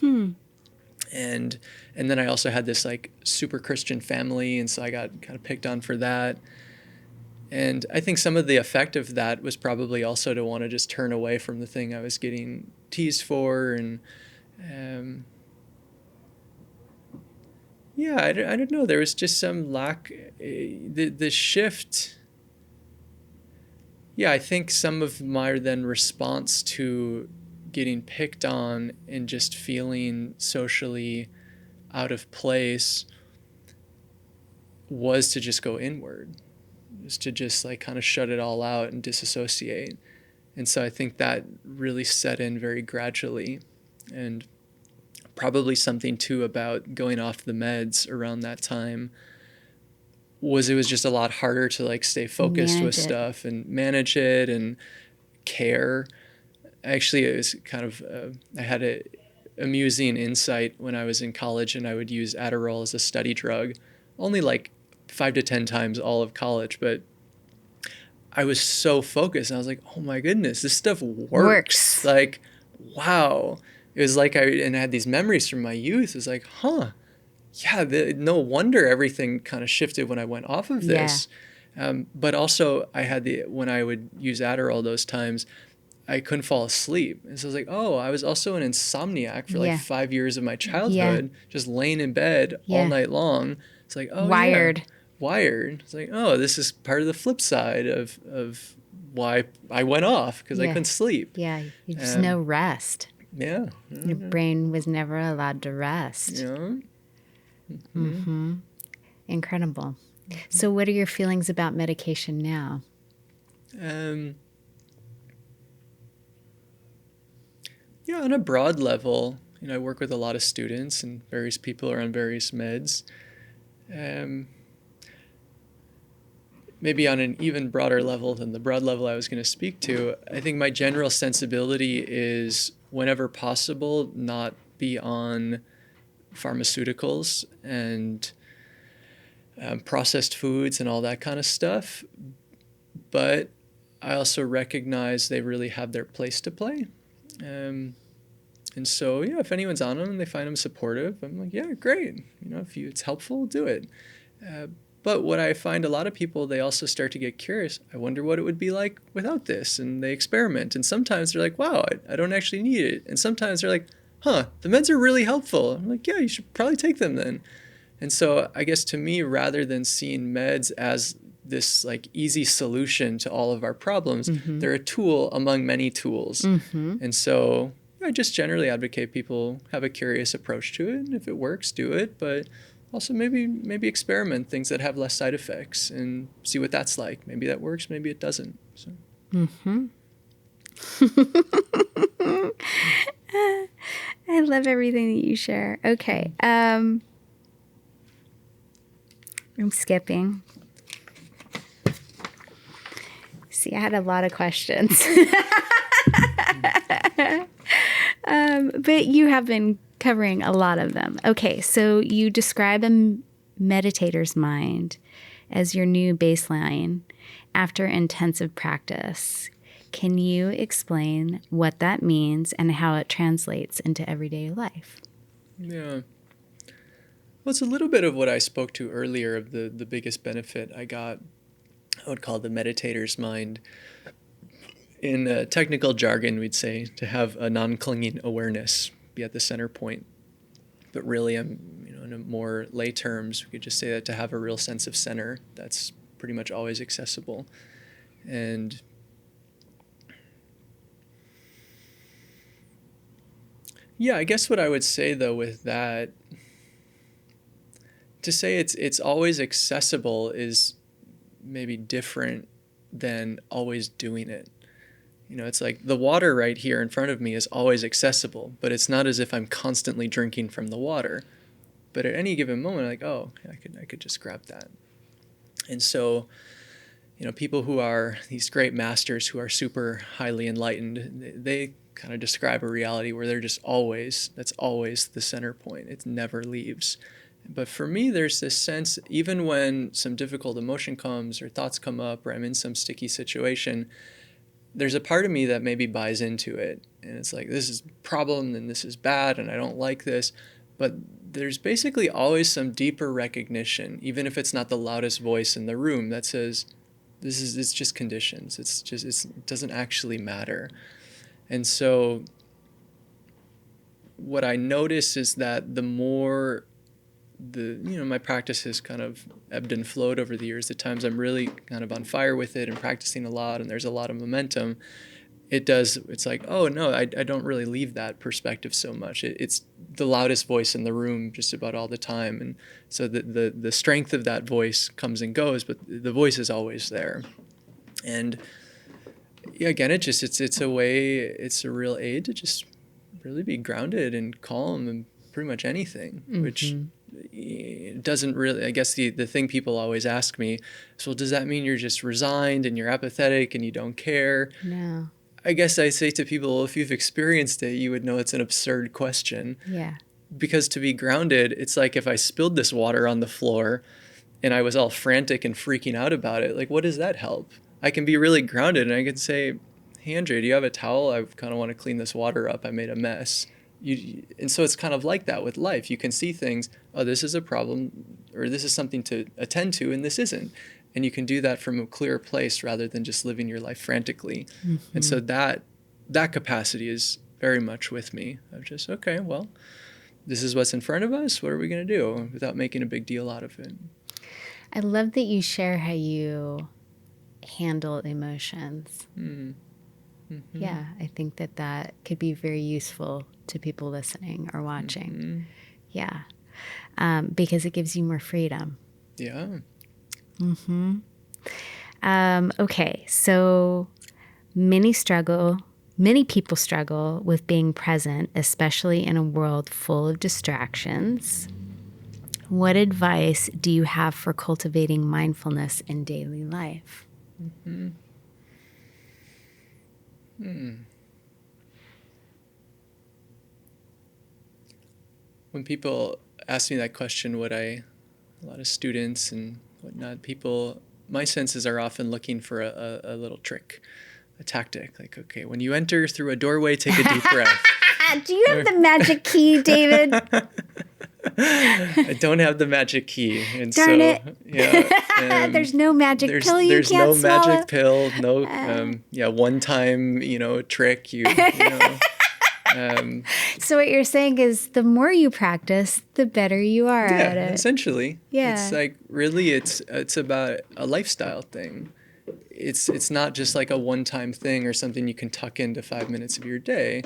And then I also had this like super Christian family, and so I got kind of picked on for that. And I think some of the effect of that was probably also to want to just turn away from the thing I was getting teased for. And yeah, I don't know. There was just some lack, the shift. Yeah, I think some of my then response to getting picked on and just feeling socially out of place was to just go inward, was to just like kind of shut it all out and disassociate. And so I think that really set in very gradually. And probably something too about going off the meds around that time was it was just a lot harder to like stay focused with stuff and manage it and care. Actually, it was kind of, I had a amusing insight when I was in college, and I would use Adderall as a study drug, only like 5 to 10 times all of college, but I was so focused, and I was like, oh my goodness, this stuff works. Like, wow. It was like I had these memories from my youth. It was like, yeah, no wonder everything kind of shifted when I went off of this. But also I had when I would use Adderall those times, I couldn't fall asleep. And so I was like, oh, I was also an insomniac for like 5 years of my childhood, just laying in bed all night long. It's like, oh, wired. It's like, oh, this is part of the flip side of why I went off, because I couldn't sleep. Yeah, you just no rest. Yeah. Your brain was never allowed to rest. Yeah. Incredible. So what are your feelings about medication now? Yeah, on a broad level, I work with a lot of students, and various people are on various meds. Maybe on an even broader level than the broad level I was going to speak to, I think my general sensibility is, whenever possible, not be on pharmaceuticals and processed foods and all that kind of stuff. But I also recognize they really have their place to play. And so, if anyone's on them and they find them supportive, I'm like, yeah, great. If it's helpful, do it. But what I find a lot of people, they also start to get curious. I wonder what it would be like without this. And they experiment. And sometimes they're like, wow, I don't actually need it. And sometimes they're like, the meds are really helpful. I'm like, yeah, you should probably take them then. And so I guess to me, rather than seeing meds as this like easy solution to all of our problems, they're a tool among many tools. And so I just generally advocate people have a curious approach to it. And if it works, do it. But also maybe experiment things that have less side effects and see what that's like. Maybe that works, maybe it doesn't. So. I love everything that you share. Okay. I'm skipping. See, I had a lot of questions. But you have been covering a lot of them. Okay, so you describe a meditator's mind as your new baseline after intensive practice. Can you explain what that means and how it translates into everyday life? Yeah. Well, it's a little bit of what I spoke to earlier of the biggest benefit I got, I would call the meditator's mind. In technical jargon, we'd say to have a non-clinging awareness, be at the center point. But really, in a more lay terms, we could just say that to have a real sense of center that's pretty much always accessible. And yeah, I guess what I would say though with that, to say it's always accessible is maybe different than always doing it. It's like the water right here in front of me is always accessible, but it's not as if I'm constantly drinking from the water. But at any given moment, I'm like, oh, I could just grab that. And so, people who are these great masters who are super highly enlightened, they kind of describe a reality where they're just that's always the center point. It never leaves. But for me, there's this sense, even when some difficult emotion comes or thoughts come up or I'm in some sticky situation, there's a part of me that maybe buys into it. And it's like, this is a problem and this is bad and I don't like this. But there's basically always some deeper recognition, even if it's not the loudest voice in the room, that says, it's just conditions. It doesn't actually matter. And so what I notice is that the more my practice has kind of ebbed and flowed over the years, the times I'm really kind of on fire with it and practicing a lot and there's a lot of momentum, it's like, oh no, I don't really leave that perspective so much. It's the loudest voice in the room just about all the time. And so the strength of that voice comes and goes, but the voice is always there. And yeah, again, it's a way, it's a real aid to just really be grounded and calm and pretty much anything, which it doesn't really, I guess the thing people always ask me is, well, does that mean you're just resigned and you're apathetic and you don't care? No. I guess I say to people, well, if you've experienced it, you would know it's an absurd question. Yeah. Because to be grounded, it's like if I spilled this water on the floor and I was all frantic and freaking out about it, like, what does that help? I can be really grounded and I can say, hey, Andre, do you have a towel? I kind of want to clean this water up. I made a mess. And so it's kind of like that with life. You can see things, oh, this is a problem, or this is something to attend to, and this isn't. And you can do that from a clearer place rather than just living your life frantically. And so that capacity is very much with me of just, okay, well, this is what's in front of us. What are we going to do without making a big deal out of it? I love that you share how you handle emotions. Yeah, I think that could be very useful to people listening or watching. Yeah, because it gives you more freedom. Yeah. Okay, so many people struggle with being present, especially in a world full of distractions. What advice do you have for cultivating mindfulness in daily life? When people ask me that question, a lot of students and whatnot, my senses are often looking for a little trick, a tactic. Like, okay, when you enter through a doorway, take a deep breath. Do you have the magic key, David? I don't have the magic key. And Darn it. Yeah. There's no magic pill you can't swallow. There's no magic pill, no, one-time, trick, So what you're saying is the more you practice, the better you are at it. Essentially. Yeah. It's like, really, it's about a lifestyle thing. It's not just like a one-time thing or something you can tuck into 5 minutes of your day.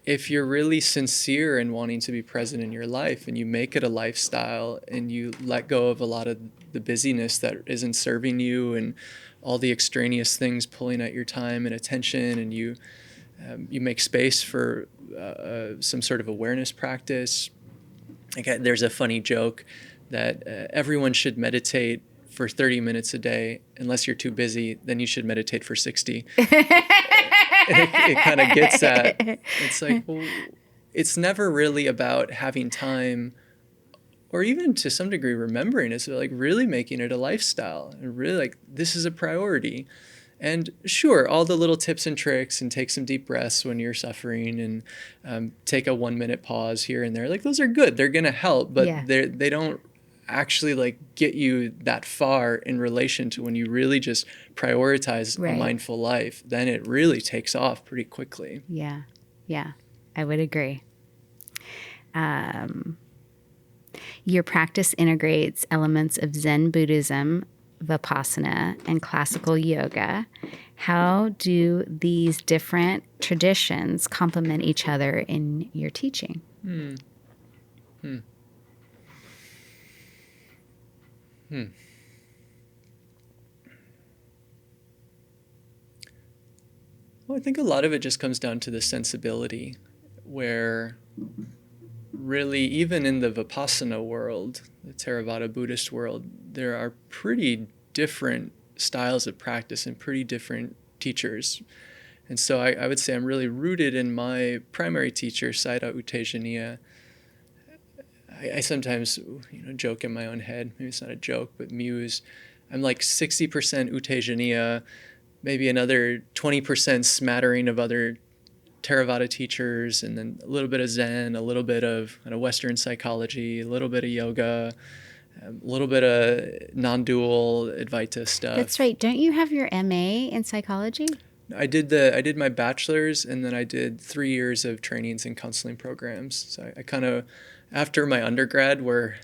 If you're really sincere in wanting to be present in your life and you make it a lifestyle and you let go of a lot of the busyness that isn't serving you and all the extraneous things pulling at your time and attention, and you make space for some sort of awareness practice. There's a funny joke that everyone should meditate for 30 minutes a day. Unless you're too busy, then you should meditate for 60. It kind of gets at, it's like, well, it's never really about having time or even to some degree remembering. It's like really making it a lifestyle and really like, this is a priority. And sure, all the little tips and tricks, and take some deep breaths when you're suffering, and take a 1-minute pause here and there. Like, those are good. They're going to help, but they don't actually like get you that far in relation to when you really just prioritize a mindful life. Then it really takes off pretty quickly. Yeah, I would agree. Your practice integrates elements of Zen Buddhism, Vipassana, and classical yoga. How do these different traditions complement each other in your teaching? Well, I think a lot of it just comes down to the sensibility, where really, even in the Vipassana world, the Theravada Buddhist world, there are pretty different styles of practice and pretty different teachers. And so I would say I'm really rooted in my primary teacher, Sayadaw U Tejaniya. I sometimes, joke in my own head. Maybe it's not a joke, but muse. I'm like 60% Utejaniya, maybe another 20% smattering of other Theravada teachers, and then a little bit of Zen, a little bit of kind of Western psychology, a little bit of yoga, a little bit of non-dual Advaita stuff. That's right. Don't you have your MA in psychology? I did my bachelor's, and then I did 3 years of trainings and counseling programs. So I kind of, after my undergrad, where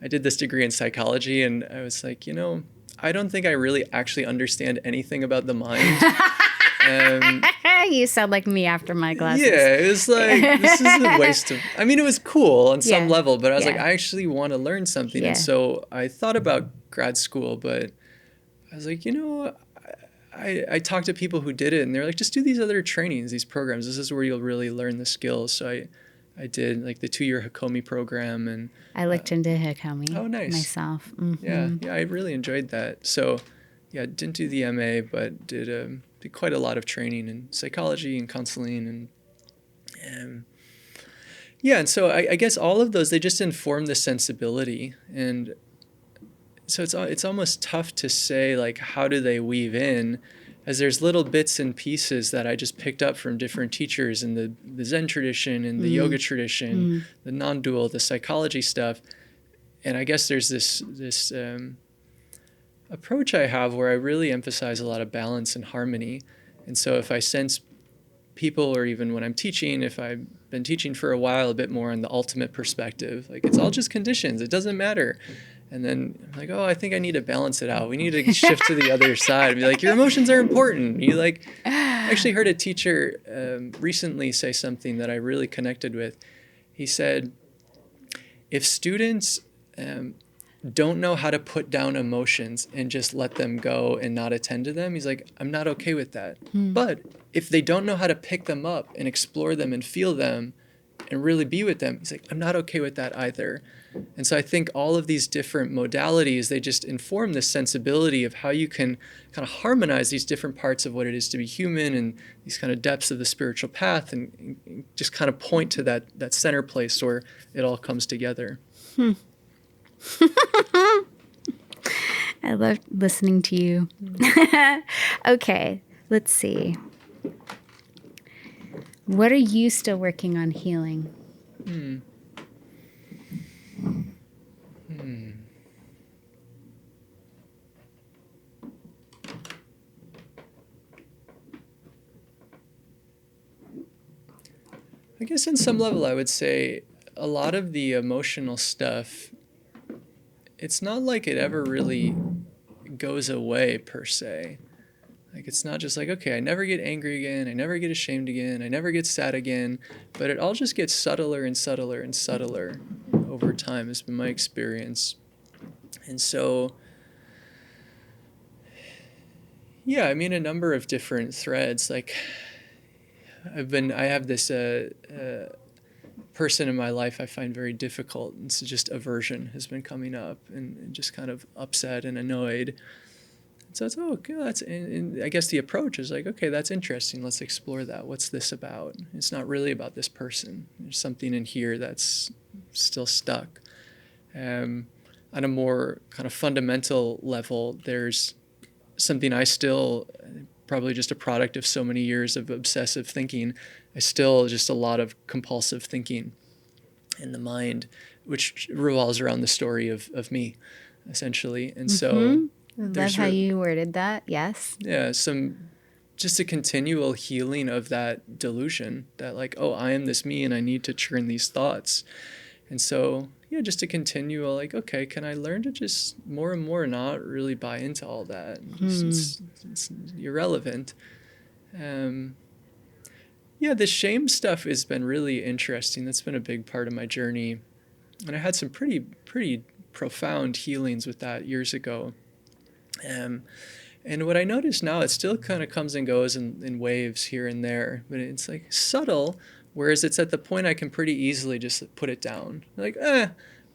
I did this degree in psychology, and I was like, I don't think I really actually understand anything about the mind. You sound like me after my classes. Yeah, it was like, this is a waste of, I mean, it was cool on some level, but I was like, I actually want to learn something. And so I thought about grad school, but I was like, I talked to people who did it, and they're like, just do these other trainings, these programs. This is where you'll really learn the skills. So I did like the 2-year Hakomi program, and I looked into Hakomi. Oh, nice. Myself. Yeah, I really enjoyed that. So didn't do the MA, but did quite a lot of training in psychology and counseling, and and so I guess all of those, they just inform the sensibility. And so it's almost tough to say, like, how do they weave in, as there's little bits and pieces that I just picked up from different teachers in the Zen tradition and the yoga tradition, the non-dual, the psychology stuff. And I guess there's this approach I have where I really emphasize a lot of balance and harmony. And so if I sense people, or even when I'm teaching, if I've been teaching for a while, a bit more on the ultimate perspective, like, it's all just conditions, it doesn't matter. And then I'm like, I think I need to balance it out. We need to shift to the other side and be like, your emotions are important. I actually heard a teacher recently say something that I really connected with. He said, if students don't know how to put down emotions and just let them go and not attend to them, he's like, I'm not okay with that. But if they don't know how to pick them up and explore them and feel them and really be with them, he's like, I'm not okay with that either. And so I think all of these different modalities, they just inform this sensibility of how you can kind of harmonize these different parts of what it is to be human, and these kind of depths of the spiritual path, and just kind of point to that center place where it all comes together. I love listening to you. Okay, let's see. What are you still working on healing? I guess on some level I would say a lot of the emotional stuff, it's not like it ever really goes away per se. Like, it's not just like, okay, I never get angry again, I never get ashamed again, I never get sad again, but it all just gets subtler and subtler and subtler over time, has been my experience. And so, a number of different threads. Like, I have this person in my life I find very difficult, and so just aversion has been coming up, and just kind of upset and annoyed. So it's, and I guess the approach is like, okay, that's interesting. Let's explore that. What's this about? It's not really about this person. There's something in here that's still stuck. On a more kind of fundamental level, there's something I still, probably just a product of so many years of obsessive thinking, I still just a lot of compulsive thinking in the mind, which revolves around the story of me, essentially. And so That's how you worded that. Yes. Yeah. Just a continual healing of that delusion that, like, oh, I am this me and I need to churn these thoughts. And so, just a continual, like, okay, can I learn to just more and more not really buy into all that? It's irrelevant. The shame stuff has been really interesting. That's been a big part of my journey. And I had some pretty profound healings with that years ago. And what I notice now, it still kind of comes and goes in waves here and there, but it's like subtle, whereas it's at the point I can pretty easily just put it down. Like,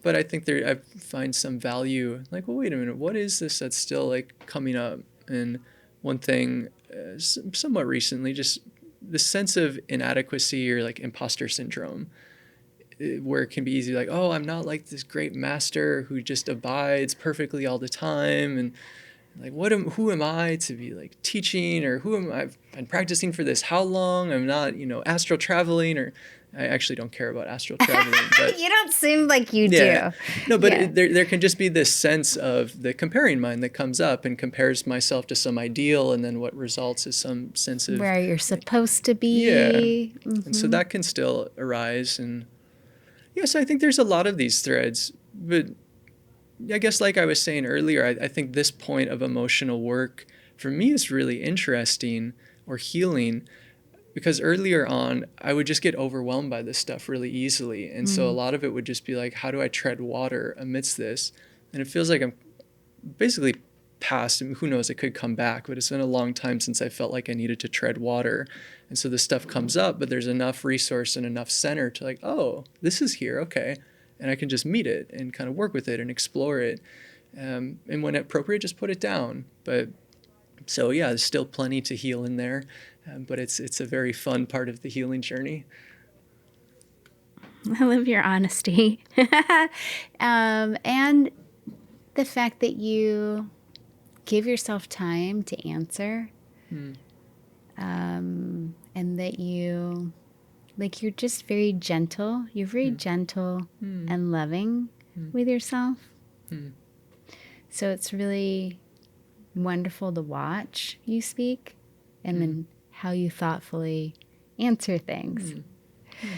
but I think I find some value. Like, well, wait a minute, what is this that's still like coming up? And one thing, somewhat recently, just the sense of inadequacy or like imposter syndrome. where it can be easy, like, oh, I'm not like this great master who just abides perfectly all the time. And like, who am I to be like teaching, or who am I? I've been practicing for this how long? I'm not, astral traveling, or I actually don't care about astral traveling. But you don't seem like you yeah. do. No, but there can just be this sense of the comparing mind that comes up and compares myself to some ideal, and then what results is some sense of where you're supposed to be. Yeah. Mm-hmm. And so that can still arise. And yes, I think there's a lot of these threads, but I guess like I was saying earlier, I think this point of emotional work for me is really interesting, or healing, because earlier on I would just get overwhelmed by this stuff really easily. And so a lot of it would just be like, how do I tread water amidst this? And it feels like I'm basically past, and who knows, it could come back, but it's been a long time since I felt like I needed to tread water. And so this stuff comes up, but there's enough resource and enough center to like, oh, this is here, okay. And I can just meet it and kind of work with it and explore it. And when appropriate, just put it down. But so yeah, there's still plenty to heal in there, but it's a very fun part of the healing journey. I love your honesty. And the fact that you give yourself time to answer, and that you're just very gentle. You're very gentle and loving with yourself. So it's really wonderful to watch you speak, and then how you thoughtfully answer things.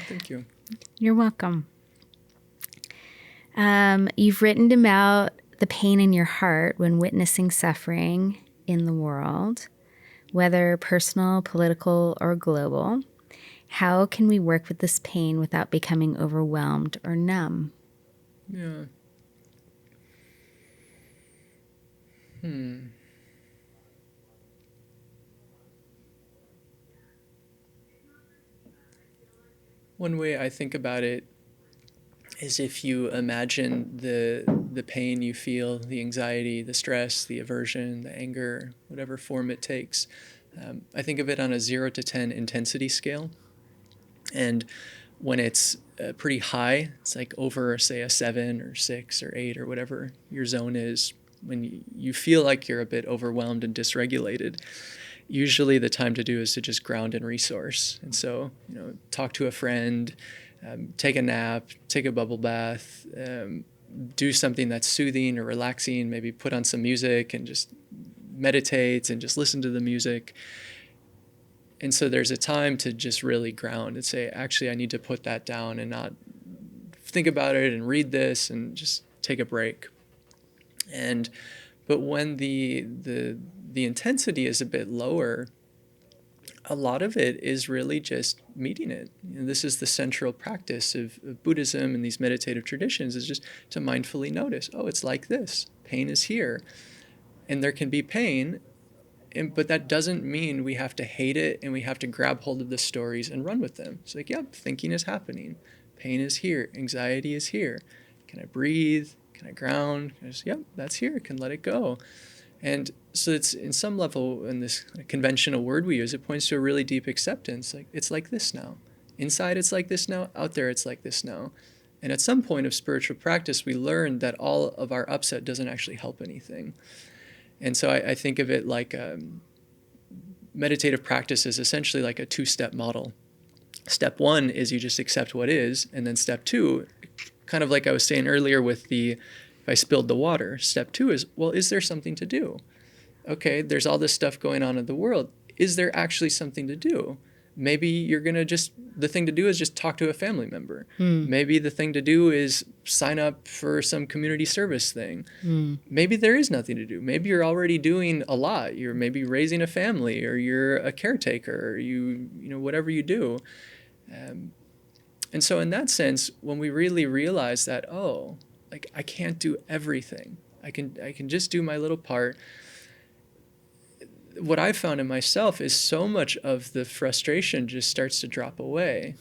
Thank you. You're welcome. You've written about the pain in your heart when witnessing suffering in the world, whether personal, political, or global. How can we work with this pain without becoming overwhelmed or numb? Yeah. One way I think about it is if you imagine the pain you feel, the anxiety, the stress, the aversion, the anger, whatever form it takes. I think of it on a 0 to 10 intensity scale. And when it's pretty high, it's like over, say, a 7 or 6 or 8 or whatever your zone is. When you feel like you're a bit overwhelmed and dysregulated, usually the time to do is to just ground and resource. And so, talk to a friend, take a nap, take a bubble bath, do something that's soothing or relaxing, maybe put on some music and just meditate and just listen to the music. And so there's a time to just really ground and say, actually, I need to put that down and not think about it and read this, and just take a break. But when the intensity is a bit lower, a lot of it is really just meeting it. This is the central practice of Buddhism and these meditative traditions, is just to mindfully notice, oh, it's like this. Pain is here. And there can be pain, but that doesn't mean we have to hate it and we have to grab hold of the stories and run with them. It's like, yep, thinking is happening. Pain is here. Anxiety is here. Can I breathe? Can I ground? Can I just, yep, that's here. I can let it go. And so it's, in some level, in this conventional word we use, it points to a really deep acceptance. Like, it's like this now. Inside, it's like this now. Out there, it's like this now. And at some point of spiritual practice, we learn that all of our upset doesn't actually help anything. And so I think of it like meditative practice is essentially like a 2-step model. Step 1 is you just accept what is. And then step 2, kind of like I was saying earlier with if I spilled the water. Step 2 is, well, is there something to do? Okay, there's all this stuff going on in the world. Is there actually something to do? Maybe you're going to the thing to do is just talk to a family member. Maybe the thing to do is sign up for some community service thing. Maybe there is nothing to do. Maybe you're already doing a lot. You're maybe raising a family, or you're a caretaker, or you whatever you do. And so in that sense, when we really realize that, oh, like, I can't do everything. I can just do my little part. What I've found in myself is so much of the frustration just starts to drop away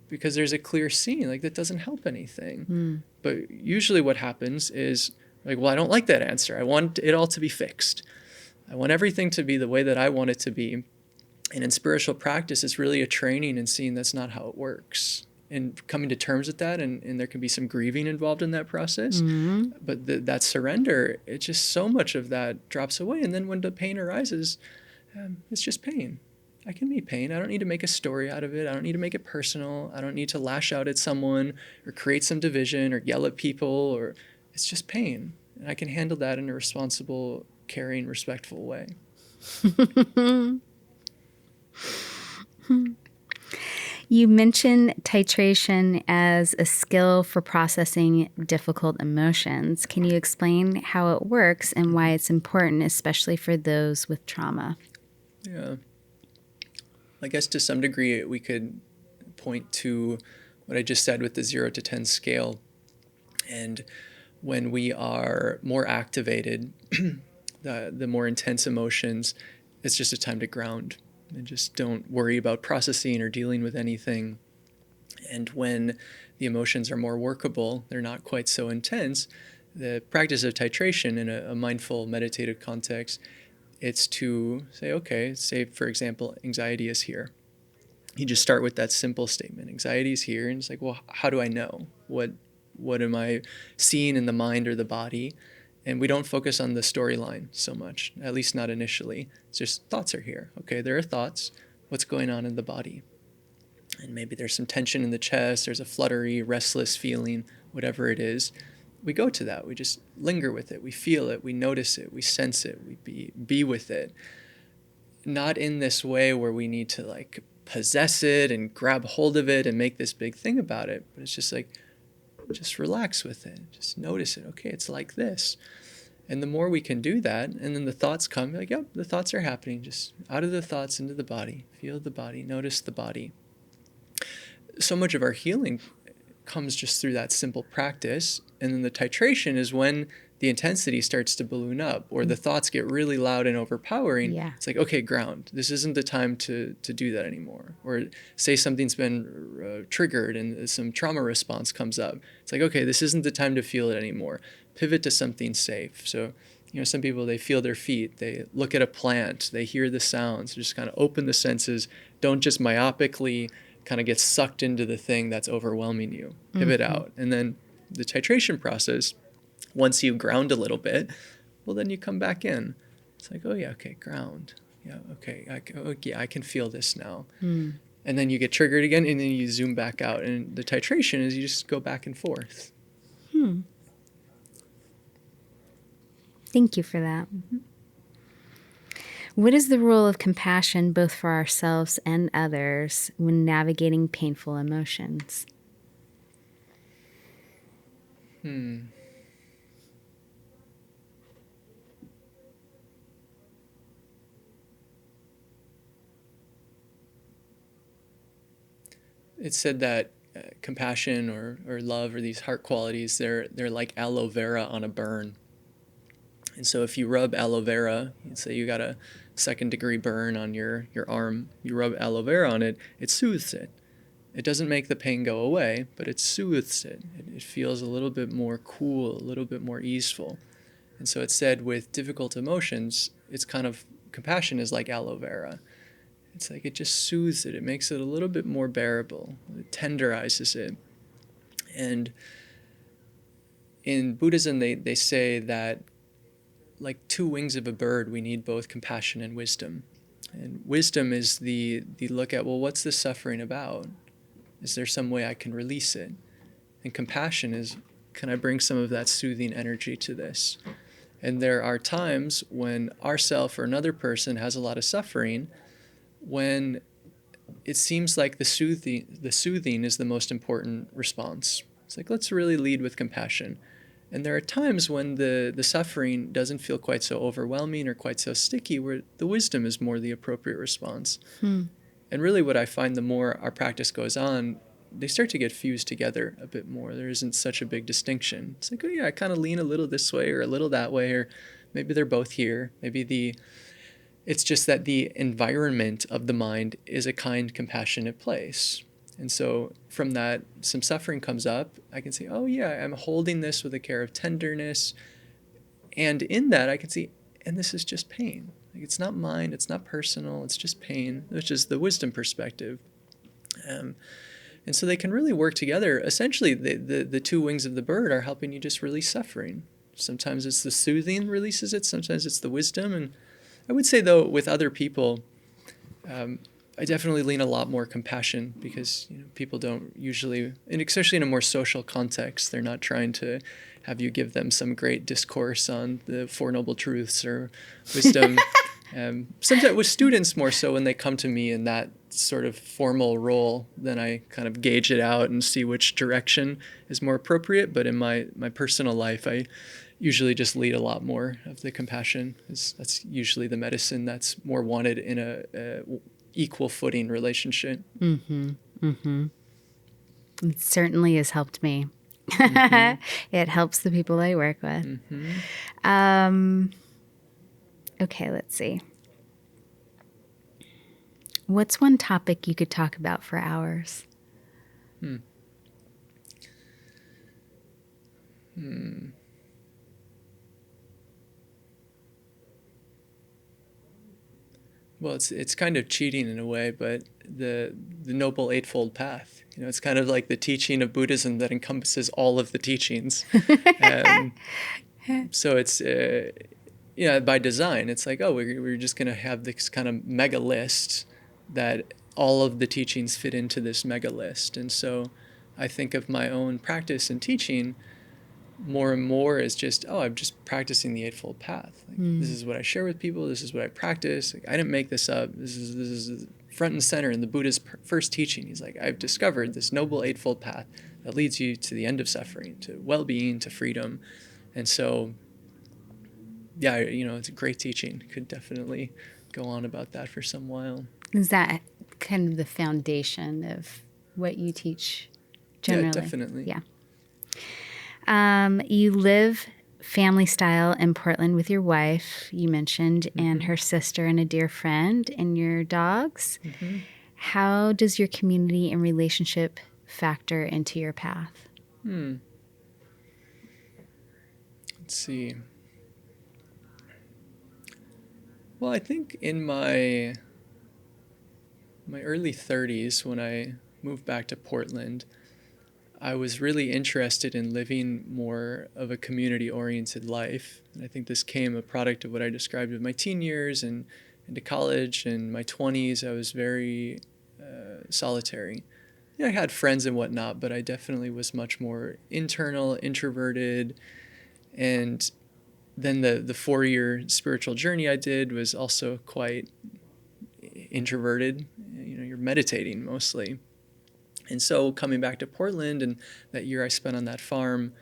because there's a clear scene, like, that doesn't help anything. But usually what happens is, like, well, I don't like that answer. I want it all to be fixed. I want everything to be the way that I want it to be. And in spiritual practice, it's really a training in seeing that's not how it works. and coming to terms with that, and there can be some grieving involved in that process. But that surrender, it's just so much of that drops away. And then when the pain arises, it's just pain. I can meet pain. I don't need to make a story out of it. I don't need to make it personal. I don't need to lash out at someone or create some division or yell at people, or it's just pain. And I can handle that in a responsible, caring, respectful way. You mentioned titration as a skill for processing difficult emotions. Can you explain how it works and why it's important, especially for those with trauma? Yeah. I guess to some degree we could point to what I just said with the 0 to 10 scale. And when we are more activated, the more intense emotions, it's just a time to ground and just don't worry about processing or dealing with anything. And when the emotions are more workable, they're not quite so intense, the practice of titration in a mindful meditative context, it's to say, okay, say, for example, anxiety is here. You just start with that simple statement. Anxiety is here. And it's like, well, how do I know? What am I seeing in the mind or the body? And we don't focus on the storyline so much, at least not initially. It's just thoughts are here. Okay, there are thoughts. What's going on in the body? And maybe there's some tension in the chest. There's a fluttery, restless feeling, whatever it is. We go to that. We just linger with it. We feel it. We notice it. We sense it. We be with it. Not in this way where we need to like possess it and grab hold of it and make this big thing about it. But it's just like, just relax with it. Just notice it. Okay, it's like this. And the more we can do that, and then the thoughts come, like, yep, the thoughts are happening. Just out of the thoughts into the body. Feel the body. Notice the body. So much of our healing comes just through that simple practice. And then the titration is when the intensity starts to balloon up or the thoughts get really loud and overpowering. Yeah. It's like, okay, ground. This isn't the time to do that anymore. Or say something's been triggered and some trauma response comes up. It's like, okay, this isn't the time to feel it anymore. Pivot to something safe. So, some people, they feel their feet. They look at a plant. They hear the sounds. Just kind of open the senses. Don't just myopically kind of get sucked into the thing that's overwhelming you. Pivot out. And then the titration process, once you ground a little bit, well, then you come back in. It's like, oh, yeah, okay, ground. Yeah, okay, I can feel this now. And then you get triggered again, and then you zoom back out. And the titration is you just go back and forth. Thank you for that. What is the role of compassion both for ourselves and others when navigating painful emotions? It's said that compassion or love or these heart qualities, they're like aloe vera on a burn. And so if you rub aloe vera, say you got a 2nd-degree burn on your arm, you rub aloe vera on it, it soothes it. It doesn't make the pain go away, but it soothes it. It feels a little bit more cool, a little bit more easeful. And so it's said with difficult emotions, it's kind of, compassion is like aloe vera. It's like it just soothes it. It makes it a little bit more bearable. It tenderizes it. And in Buddhism, they say that like 2 wings of a bird, we need both compassion and wisdom. And wisdom is the look at, well, what's this suffering about? Is there some way I can release it? And compassion is, can I bring some of that soothing energy to this? And there are times when ourself or another person has a lot of suffering, when it seems like the soothing is the most important response. It's like, let's really lead with compassion. And there are times when the suffering doesn't feel quite so overwhelming or quite so sticky, where the wisdom is more the appropriate response. And really what I find, the more our practice goes on, they start to get fused together a bit more. There isn't such a big distinction. It's like, oh yeah, I kind of lean a little this way or a little that way, or maybe they're both here. Maybe it's just that the environment of the mind is a kind, compassionate place. And so from that, some suffering comes up. I can say, oh yeah, I'm holding this with a care of tenderness. And in that, I can see, and this is just pain. Like, it's not mine, it's not personal, it's just pain, which is the wisdom perspective. And so they can really work together. Essentially, the two wings of the bird are helping you just release suffering. Sometimes it's the soothing releases it. Sometimes it's the wisdom. And I would say, though, with other people, I definitely lean a lot more compassion, because people don't usually, and especially in a more social context, they're not trying to have you give them some great discourse on the Four Noble Truths or wisdom. Sometimes with students more so, when they come to me in that sort of formal role, then I kind of gauge it out and see which direction is more appropriate. But in my personal life, I usually just lead a lot more of the compassion. That's usually the medicine that's more wanted in a equal footing relationship. Mm-hmm. Mm-hmm. It certainly has helped me. Mm-hmm. It helps the people I work with. Mm-hmm. Okay, let's see. What's one topic you could talk about for hours? Well, it's kind of cheating in a way, but the Noble Eightfold Path. It's kind of like the teaching of Buddhism that encompasses all of the teachings. So it's by design. It's like, we're just going to have this kind of mega list that all of the teachings fit into this mega list. And so I think of my own practice and teaching more and more as just, I'm just practicing the Eightfold Path. This is what I share with people. This is what I practice. I didn't make this up. This is front and center in the Buddha's first teaching. He's like, I've discovered this Noble Eightfold Path that leads you to the end of suffering, to well-being, to freedom. And so, it's a great teaching. Could definitely go on about that for some while. Is that kind of the foundation of what you teach generally? Yeah, definitely. Yeah. You live family style in Portland with your wife, you mentioned, and her sister and a dear friend, and your dogs. Mm-hmm. How does your community and relationship factor into your path? Let's see. Well, I think in my early 30s, when I moved back to Portland, I was really interested in living more of a community-oriented life. And I think this came a product of what I described with my teen years and into college. And my 20s, I was very solitary. I had friends and whatnot, but I definitely was much more internal, introverted. And then the 4-year spiritual journey I did was also quite introverted. You're meditating mostly. And so coming back to Portland, and that year I spent on that farm,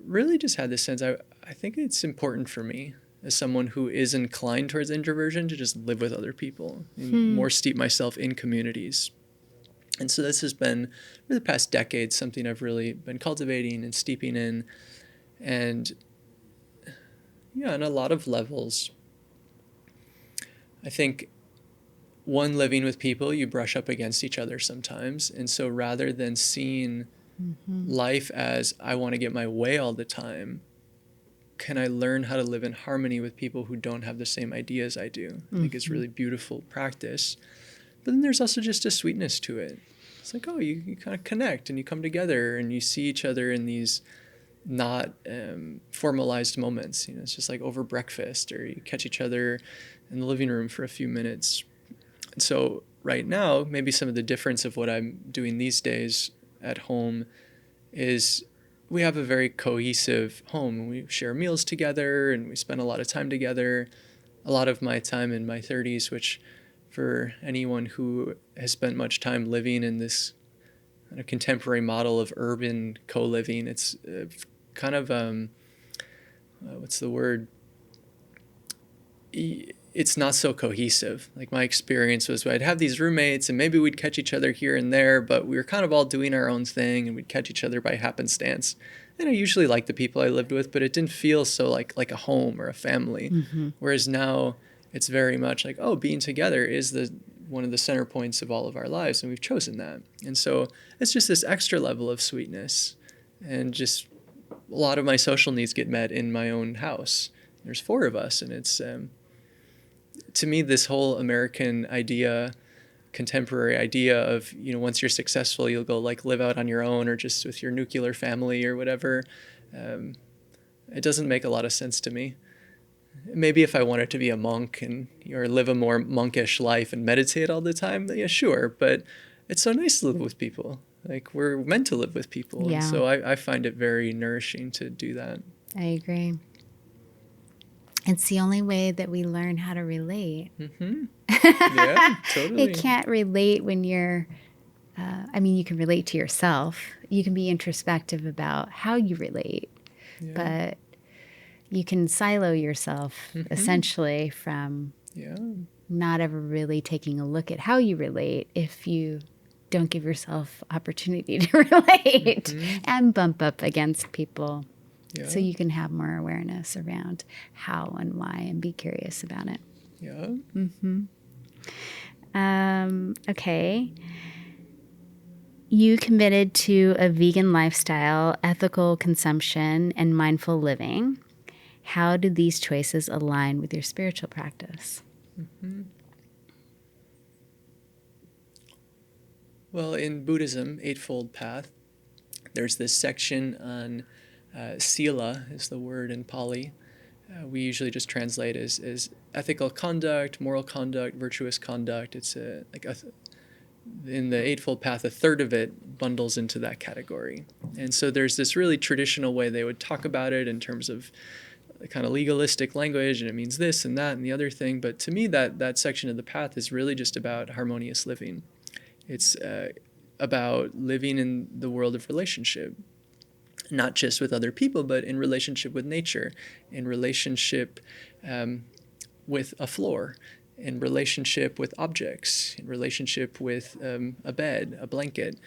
really just had this sense, I think it's important for me as someone who is inclined towards introversion to just live with other people and more steep myself in communities. And so this has been, for the past decade, something I've really been cultivating and steeping in. And on a lot of levels, I think living with people, you brush up against each other sometimes. And so rather than seeing life as, I want to get my way all the time, can I learn how to live in harmony with people who don't have the same ideas I do? I think it's really beautiful practice. But then there's also just a sweetness to it. It's like, you kind of connect and you come together and you see each other in these not formalized moments. It's just like over breakfast, or you catch each other in the living room for a few minutes. And so right now, maybe some of the difference of what I'm doing these days at home is we have a very cohesive home. We share meals together and we spend a lot of time together. A lot of my time in my 30s, which for anyone who has spent much time living in this kind of contemporary model of urban co-living, it's kind of, what's the word? It's not so cohesive. Like my experience was I'd have these roommates and maybe we'd catch each other here and there, but we were kind of all doing our own thing and we'd catch each other by happenstance. And I usually liked the people I lived with, but it didn't feel so like a home or a family. Whereas now it's very much like, being together is one of the center points of all of our lives, and we've chosen that. And so it's just this extra level of sweetness, and just a lot of my social needs get met in my own house. There's 4 of us, and it's to me, this whole American idea contemporary idea of, once you're successful, you'll go like live out on your own or just with your nuclear family or whatever. It doesn't make a lot of sense to me. Maybe if I wanted to be a monk or live a more monkish life and meditate all the time, yeah, sure. But it's so nice to live with people. Like, we're meant to live with people. Yeah. And so I find it very nourishing to do that. I agree. It's the only way that we learn how to relate. Mm-hmm. Yeah, totally. It can't relate when you're, you can relate to yourself. You can be introspective about how you relate, but you can silo yourself essentially from not ever really taking a look at how you relate if you don't give yourself opportunity to relate and bump up against people. Yeah. So you can have more awareness around how and why and be curious about it. Yeah. Okay. You committed to a vegan lifestyle, ethical consumption, and mindful living. How do these choices align with your spiritual practice? Well, in Buddhism, Eightfold Path, there's this section on sila is the word in Pali. We usually just translate as ethical conduct, moral conduct, virtuous conduct. It's in the Eightfold Path, a third of it bundles into that category. And so there's this really traditional way they would talk about it in terms of kind of legalistic language, and it means this and that and the other thing. But to me, that section of the path is really just about harmonious living. It's about living in the world of relationship, not just with other people, but in relationship with nature, in relationship with a floor, in relationship with objects, in relationship with a bed, a blanket,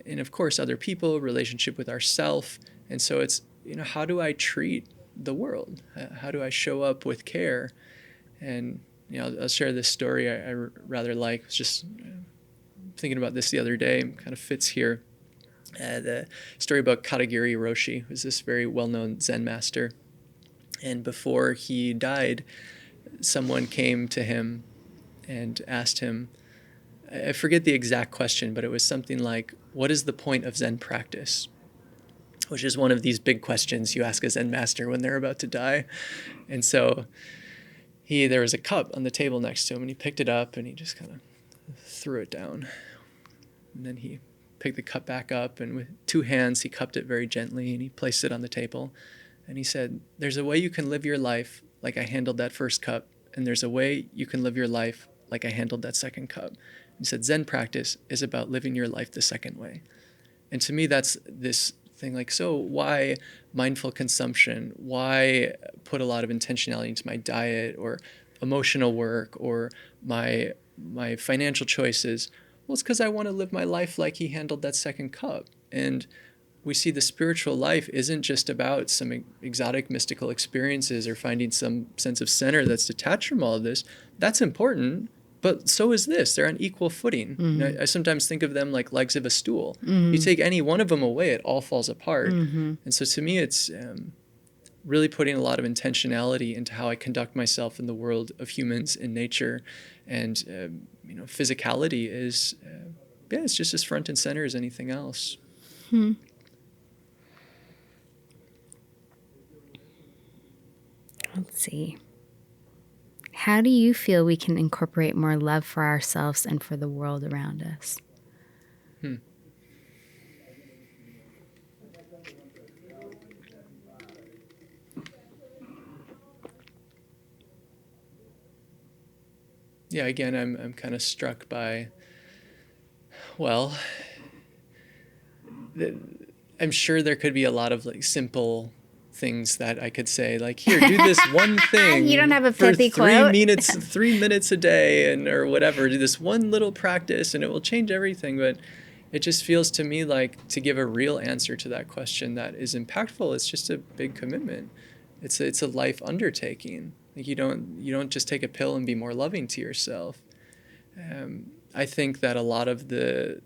and of course other people, relationship with ourself. And so it's, how do I treat the world? How do I show up with care? And I'll share this story I rather like. I was just thinking about this the other day, kind of fits here. The story about Katagiri Roshi, who's this very well-known Zen master. And before he died, someone came to him and asked him, I forget the exact question, but it was something like, what is the point of Zen practice? Which is one of these big questions you ask a Zen master when they're about to die. And so there was a cup on the table next to him, and he picked it up and he just kind of threw it down. And then he picked the cup back up, and with two hands he cupped it very gently, and he placed it on the table. And he said, there's a way you can live your life like I handled that first cup, and there's a way you can live your life like I handled that second cup. He said, Zen practice is about living your life the second way. And to me, that's this thing like, so why mindful consumption? Why put a lot of intentionality into my diet or emotional work or my financial choices? Well, it's because I want to live my life like he handled that second cup. And we see the spiritual life isn't just about some exotic mystical experiences or finding some sense of center that's detached from all of this. That's important, but so is this. They're on equal footing. I sometimes think of them like legs of a stool. You take any one of them away, it all falls apart. And so to me, it's really putting a lot of intentionality into how I conduct myself in the world of humans and nature. And physicality is, it's just as front and center as anything else. Let's see. How do you feel we can incorporate more love for ourselves and for the world around us? Yeah, again, I'm kind of struck by, I'm sure there could be a lot of like simple things that I could say, like, here, do this one thing. You don't have a pithy for 3 minutes a day, or whatever. Do this one little practice, and it will change everything. But it just feels to me like to give a real answer to that question that is impactful. It's just a big commitment. It's a life undertaking. Like you don't just take a pill and be more loving to yourself. I think that a lot of the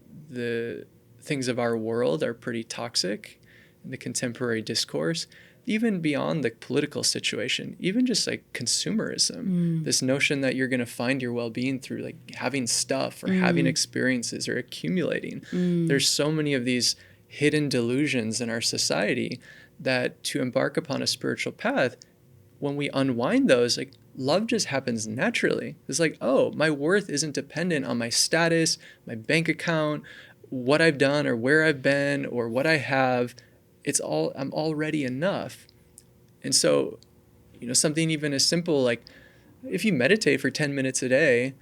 things of our world are pretty toxic in the contemporary discourse. even beyond the political situation, even just like consumerism, this notion that you're going to find your well-being through like having stuff or having experiences or accumulating. There's so many of these hidden delusions in our society that to embark upon a spiritual path, when we unwind those, like love just happens naturally. It's like, oh, my worth isn't dependent on my status, my bank account, what I've done or where I've been or what I have. I'm already enough. And so, something even as simple like if you meditate for 10 minutes a day,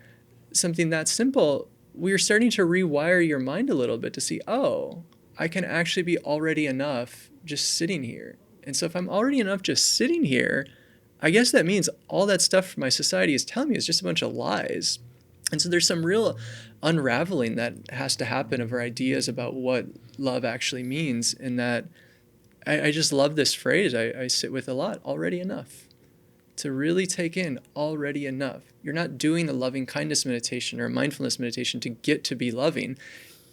something that simple, we're starting to rewire your mind a little bit to see, oh, I can actually be already enough just sitting here. And so if I'm already enough just sitting here, I guess that means all that stuff my society is telling me is just a bunch of lies. And so there's some real unraveling that has to happen of our ideas about what love actually means, and that I just love this phrase I sit with a lot, already enough. To really take in already enough. You're not doing a loving kindness meditation or a mindfulness meditation to get to be loving.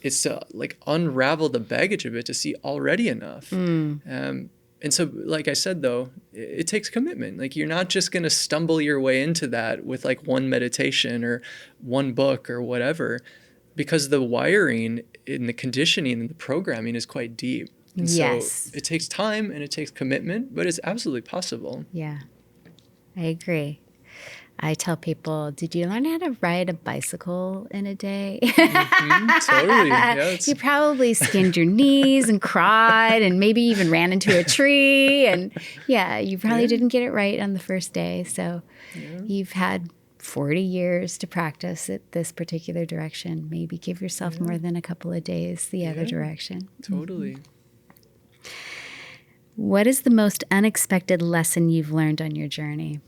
It's to like unravel the baggage of it to see already enough. And so, like I said, though, it takes commitment. Like you're not just going to stumble your way into that with like one meditation or one book or whatever, because the wiring and the conditioning and the programming is quite deep. And so it takes time and it takes commitment, but it's absolutely possible. Yeah, I agree. I tell people, did you learn how to ride a bicycle in a day? Totally. Yeah, you probably skinned your knees and cried and maybe even ran into a tree. And you probably didn't get it right on the first day. So you've had 40 years to practice it this particular direction. Maybe give yourself more than a couple of days the other direction. Totally. What is the most unexpected lesson you've learned on your journey?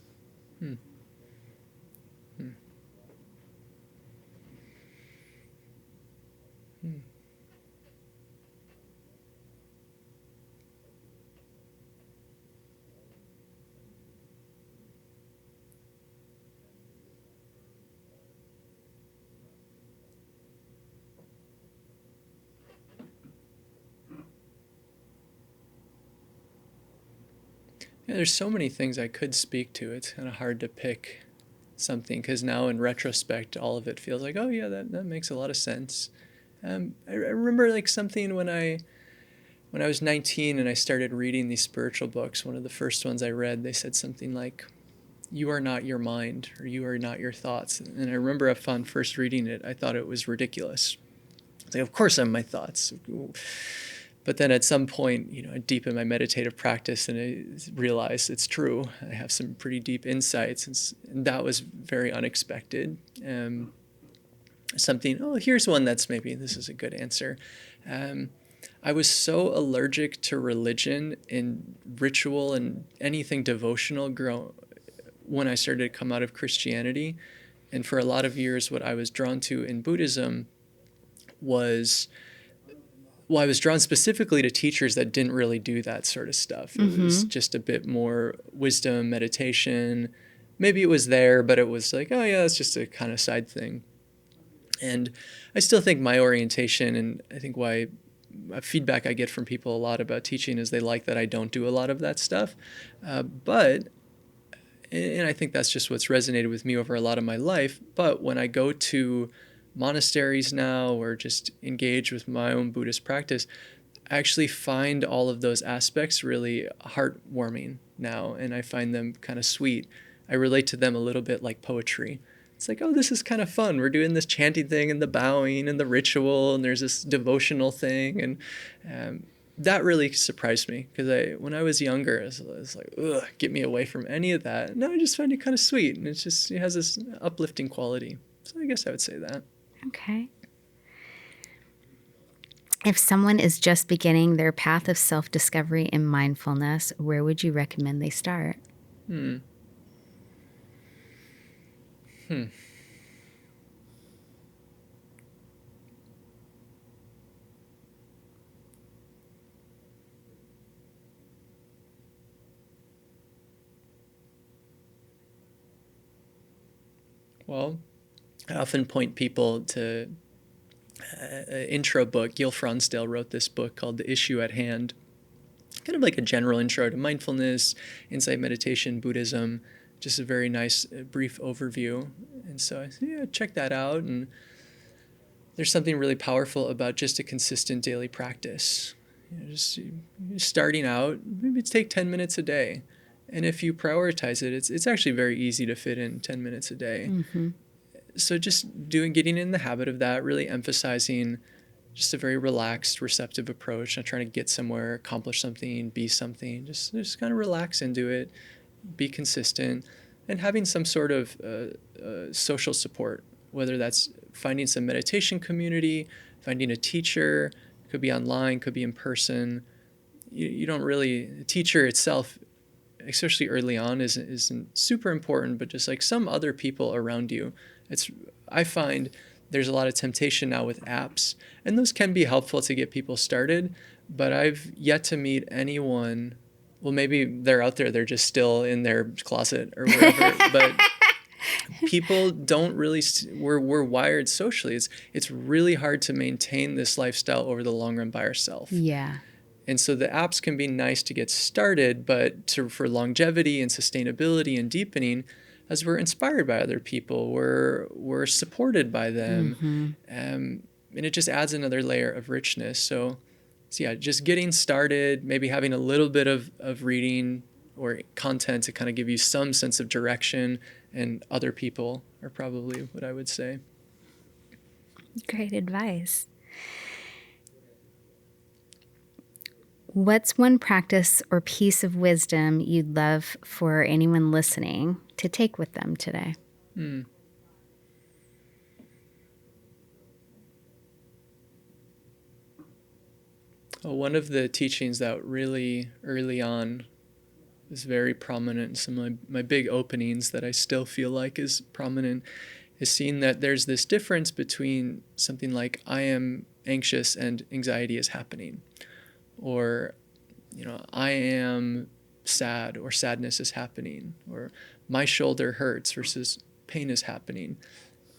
Yeah, there's so many things I could speak to. It's kind of hard to pick something because now in retrospect, all of it feels like, oh yeah, that makes a lot of sense. I remember like something when I was 19 and I started reading these spiritual books. One of the first ones I read, they said something like, "You are not your mind," or "You are not your thoughts." And I remember upon first reading it, I thought it was ridiculous. It's like, of course I'm my thoughts. But then at some point, I deepened my meditative practice and I realized it's true. I have some pretty deep insights, and that was very unexpected. Here's one that's maybe this is a good answer. I was so allergic to religion and ritual and anything devotional when I started to come out of Christianity. And for a lot of years, what I was drawn to in Buddhism was... Well, I was drawn specifically to teachers that didn't really do that sort of stuff. It was just a bit more wisdom, meditation. Maybe it was there, but it was like, oh yeah, that's just a kind of side thing. And I still think my orientation, and I think why feedback I get from people a lot about teaching is they like that I don't do a lot of that stuff. And I think that's just what's resonated with me over a lot of my life. But when I go to monasteries now or just engage with my own Buddhist practice, I actually find all of those aspects really heartwarming now, and I find them kind of sweet. I relate to them a little bit like poetry. It's like, oh, this is kind of fun. We're doing this chanting thing and the bowing and the ritual, and there's this devotional thing, and that really surprised me because when I was younger, I was like, ugh, get me away from any of that. No, I just find it kind of sweet, and it has this uplifting quality. So I guess I would say that. Okay. If someone is just beginning their path of self-discovery in mindfulness, where would you recommend they start? Well, I often point people to an intro book. Gil Fronsdale wrote this book called The Issue at Hand. kind of like a general intro to mindfulness, insight meditation, Buddhism, just a very nice brief overview. And so I said, yeah, check that out. And there's something really powerful about just a consistent daily practice. Just starting out, maybe take 10 minutes a day. And if you prioritize it, it's actually very easy to fit in 10 minutes a day. Mm-hmm. So just getting in the habit of that, really emphasizing just a very relaxed, receptive approach, not trying to get somewhere, accomplish something, be something. Just kind of relax into it, be consistent, and having some sort of social support, whether that's finding some meditation community, finding a teacher, could be online, could be in person. You don't really, the teacher itself, especially early on, isn't super important, but just like some other people around you. I find there's a lot of temptation now with apps, and those can be helpful to get people started, but I've yet to meet anyone, well, maybe they're out there, they're just still in their closet or wherever, but people don't really, we're wired socially. It's really hard to maintain this lifestyle over the long run by ourselves. Yeah. And so the apps can be nice to get started, but for longevity and sustainability and deepening, as we're inspired by other people, we're supported by them, mm-hmm. And it just adds another layer of richness. So yeah, just getting started, maybe having a little bit of reading or content to kind of give you some sense of direction, and other people are probably what I would say. Great advice. What's one practice or piece of wisdom you'd love for anyone listening to take with them today? Well, one of the teachings that really early on was very prominent in some of my big openings that I still feel like is prominent is seeing that there's this difference between something like I am anxious and anxiety is happening. Or, I am sad or sadness is happening, or my shoulder hurts versus pain is happening.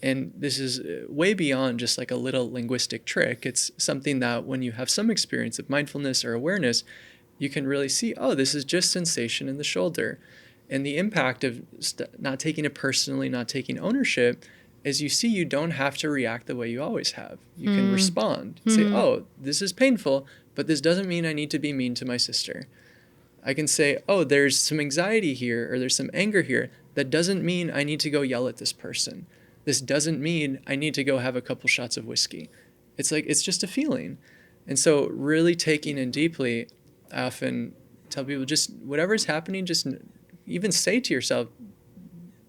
And this is way beyond just like a little linguistic trick. It's something that when you have some experience of mindfulness or awareness, you can really see, oh, this is just sensation in the shoulder. And the impact of not taking it personally, not taking ownership, is you see you don't have to react the way you always have. You can respond, say, oh, this is painful, but this doesn't mean I need to be mean to my sister. I can say, oh, there's some anxiety here, or there's some anger here. That doesn't mean I need to go yell at this person. This doesn't mean I need to go have a couple shots of whiskey. It's just a feeling. And so really taking in deeply, I often tell people, just whatever's happening, just even say to yourself,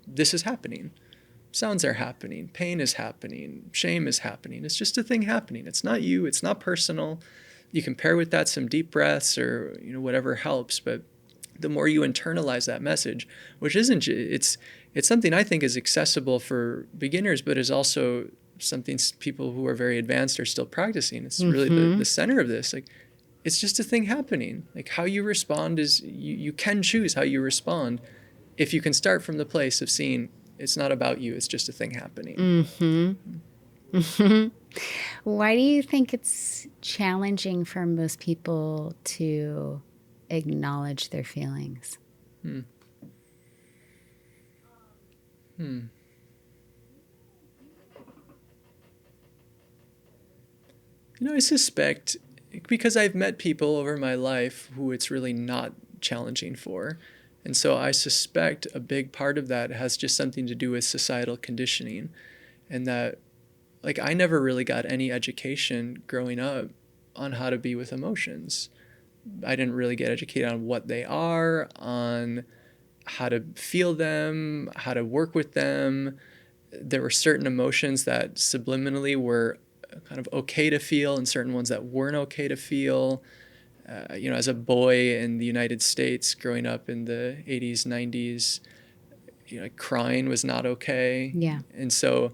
this is happening. Sounds are happening. Pain is happening. Shame is happening. It's just a thing happening. It's not you. It's not personal. You can pair with that some deep breaths or whatever helps. But the more you internalize that message, which isn't, it's something I think is accessible for beginners, but is also something people who are very advanced are still practicing. It's really the center of this. Like, it's just a thing happening. Like, how you respond is, you can choose how you respond if you can start from the place of seeing it's not about you, it's just a thing happening. Why do you think it's challenging for most people to acknowledge their feelings? I suspect, because I've met people over my life who it's really not challenging for. And so I suspect a big part of that has just something to do with societal conditioning. And that, like, I never really got any education growing up on how to be with emotions. I didn't really get educated on what they are, on how to feel them, how to work with them. There were certain emotions that subliminally were kind of okay to feel and certain ones that weren't okay to feel. As a boy in the United States growing up in the 80s, 90s, crying was not okay. Yeah. And so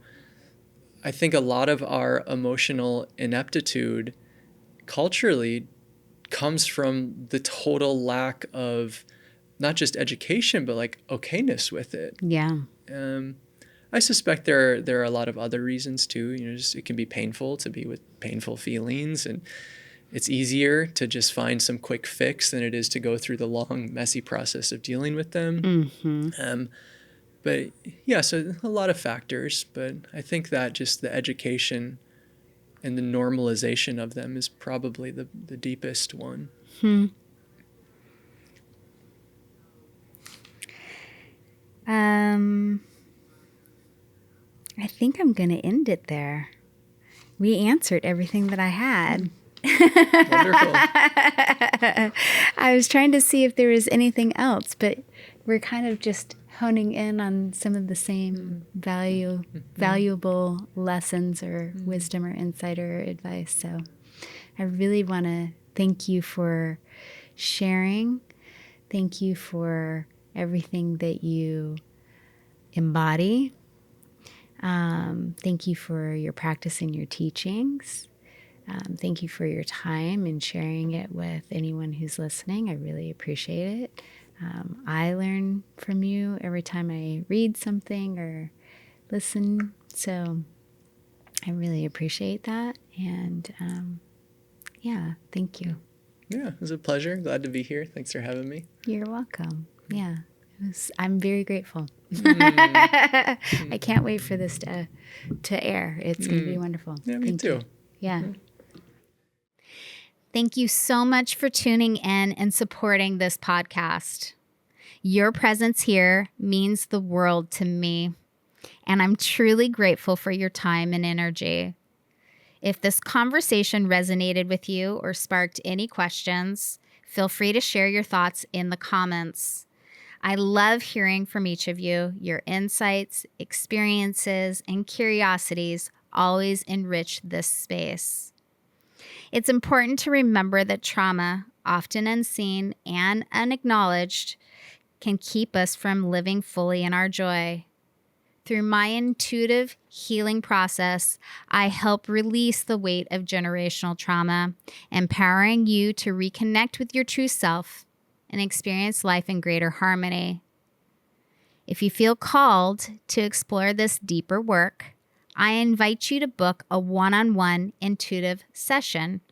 I think a lot of our emotional ineptitude culturally comes from the total lack of not just education, but like okayness with it. Yeah. I suspect there are a lot of other reasons too. It can be painful to be with painful feelings, and it's easier to just find some quick fix than it is to go through the long, messy process of dealing with them. Mm-hmm. But yeah, so a lot of factors, but I think that just the education and the normalization of them is probably the deepest one. I think I'm going to end it there. We answered everything that I had. Wonderful. I was trying to see if there was anything else, but we're kind of just honing in on some of the same valuable lessons or wisdom or insight or advice. So I really want to thank you for sharing. Thank you for everything that you embody. Thank you for your practice and your teachings. Thank you for your time and sharing it with anyone who's listening. I really appreciate it. I learn from you every time I read something or listen. So I really appreciate that. And yeah, thank you. Yeah, it was a pleasure. Glad to be here. Thanks for having me. You're welcome. Yeah, I'm very grateful. I can't wait for this to air. It's going to be wonderful. Yeah, me too. Yeah. Thank you so much for tuning in and supporting this podcast. Your presence here means the world to me, and I'm truly grateful for your time and energy. If this conversation resonated with you or sparked any questions, feel free to share your thoughts in the comments. I love hearing from each of you. Your insights, experiences, and curiosities always enrich this space. It's important to remember that trauma, often unseen and unacknowledged, can keep us from living fully in our joy. Through my intuitive healing process, I help release the weight of generational trauma, empowering you to reconnect with your true self and experience life in greater harmony. If you feel called to explore this deeper work, I invite you to book a one-on-one intuitive session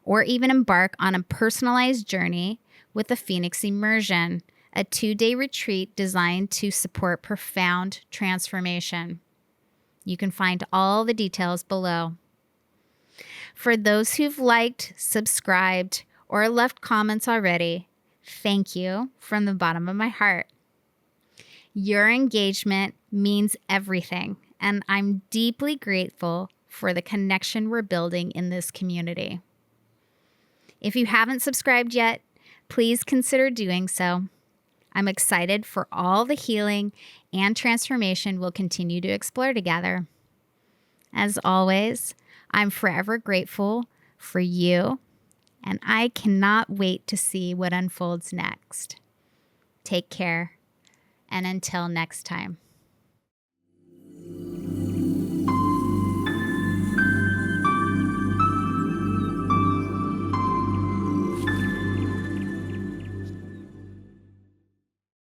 or even embark on a personalized journey with a Phoenix Immersion, a 2-day retreat designed to support profound transformation. You can find all the details below. For those who've liked, subscribed, or left comments already, thank you from the bottom of my heart. Your engagement means everything, and I'm deeply grateful for the connection we're building in this community. If you haven't subscribed yet, please consider doing so. I'm excited for all the healing and transformation we'll continue to explore together. As always, I'm forever grateful for you, and I cannot wait to see what unfolds next. Take care, and until next time.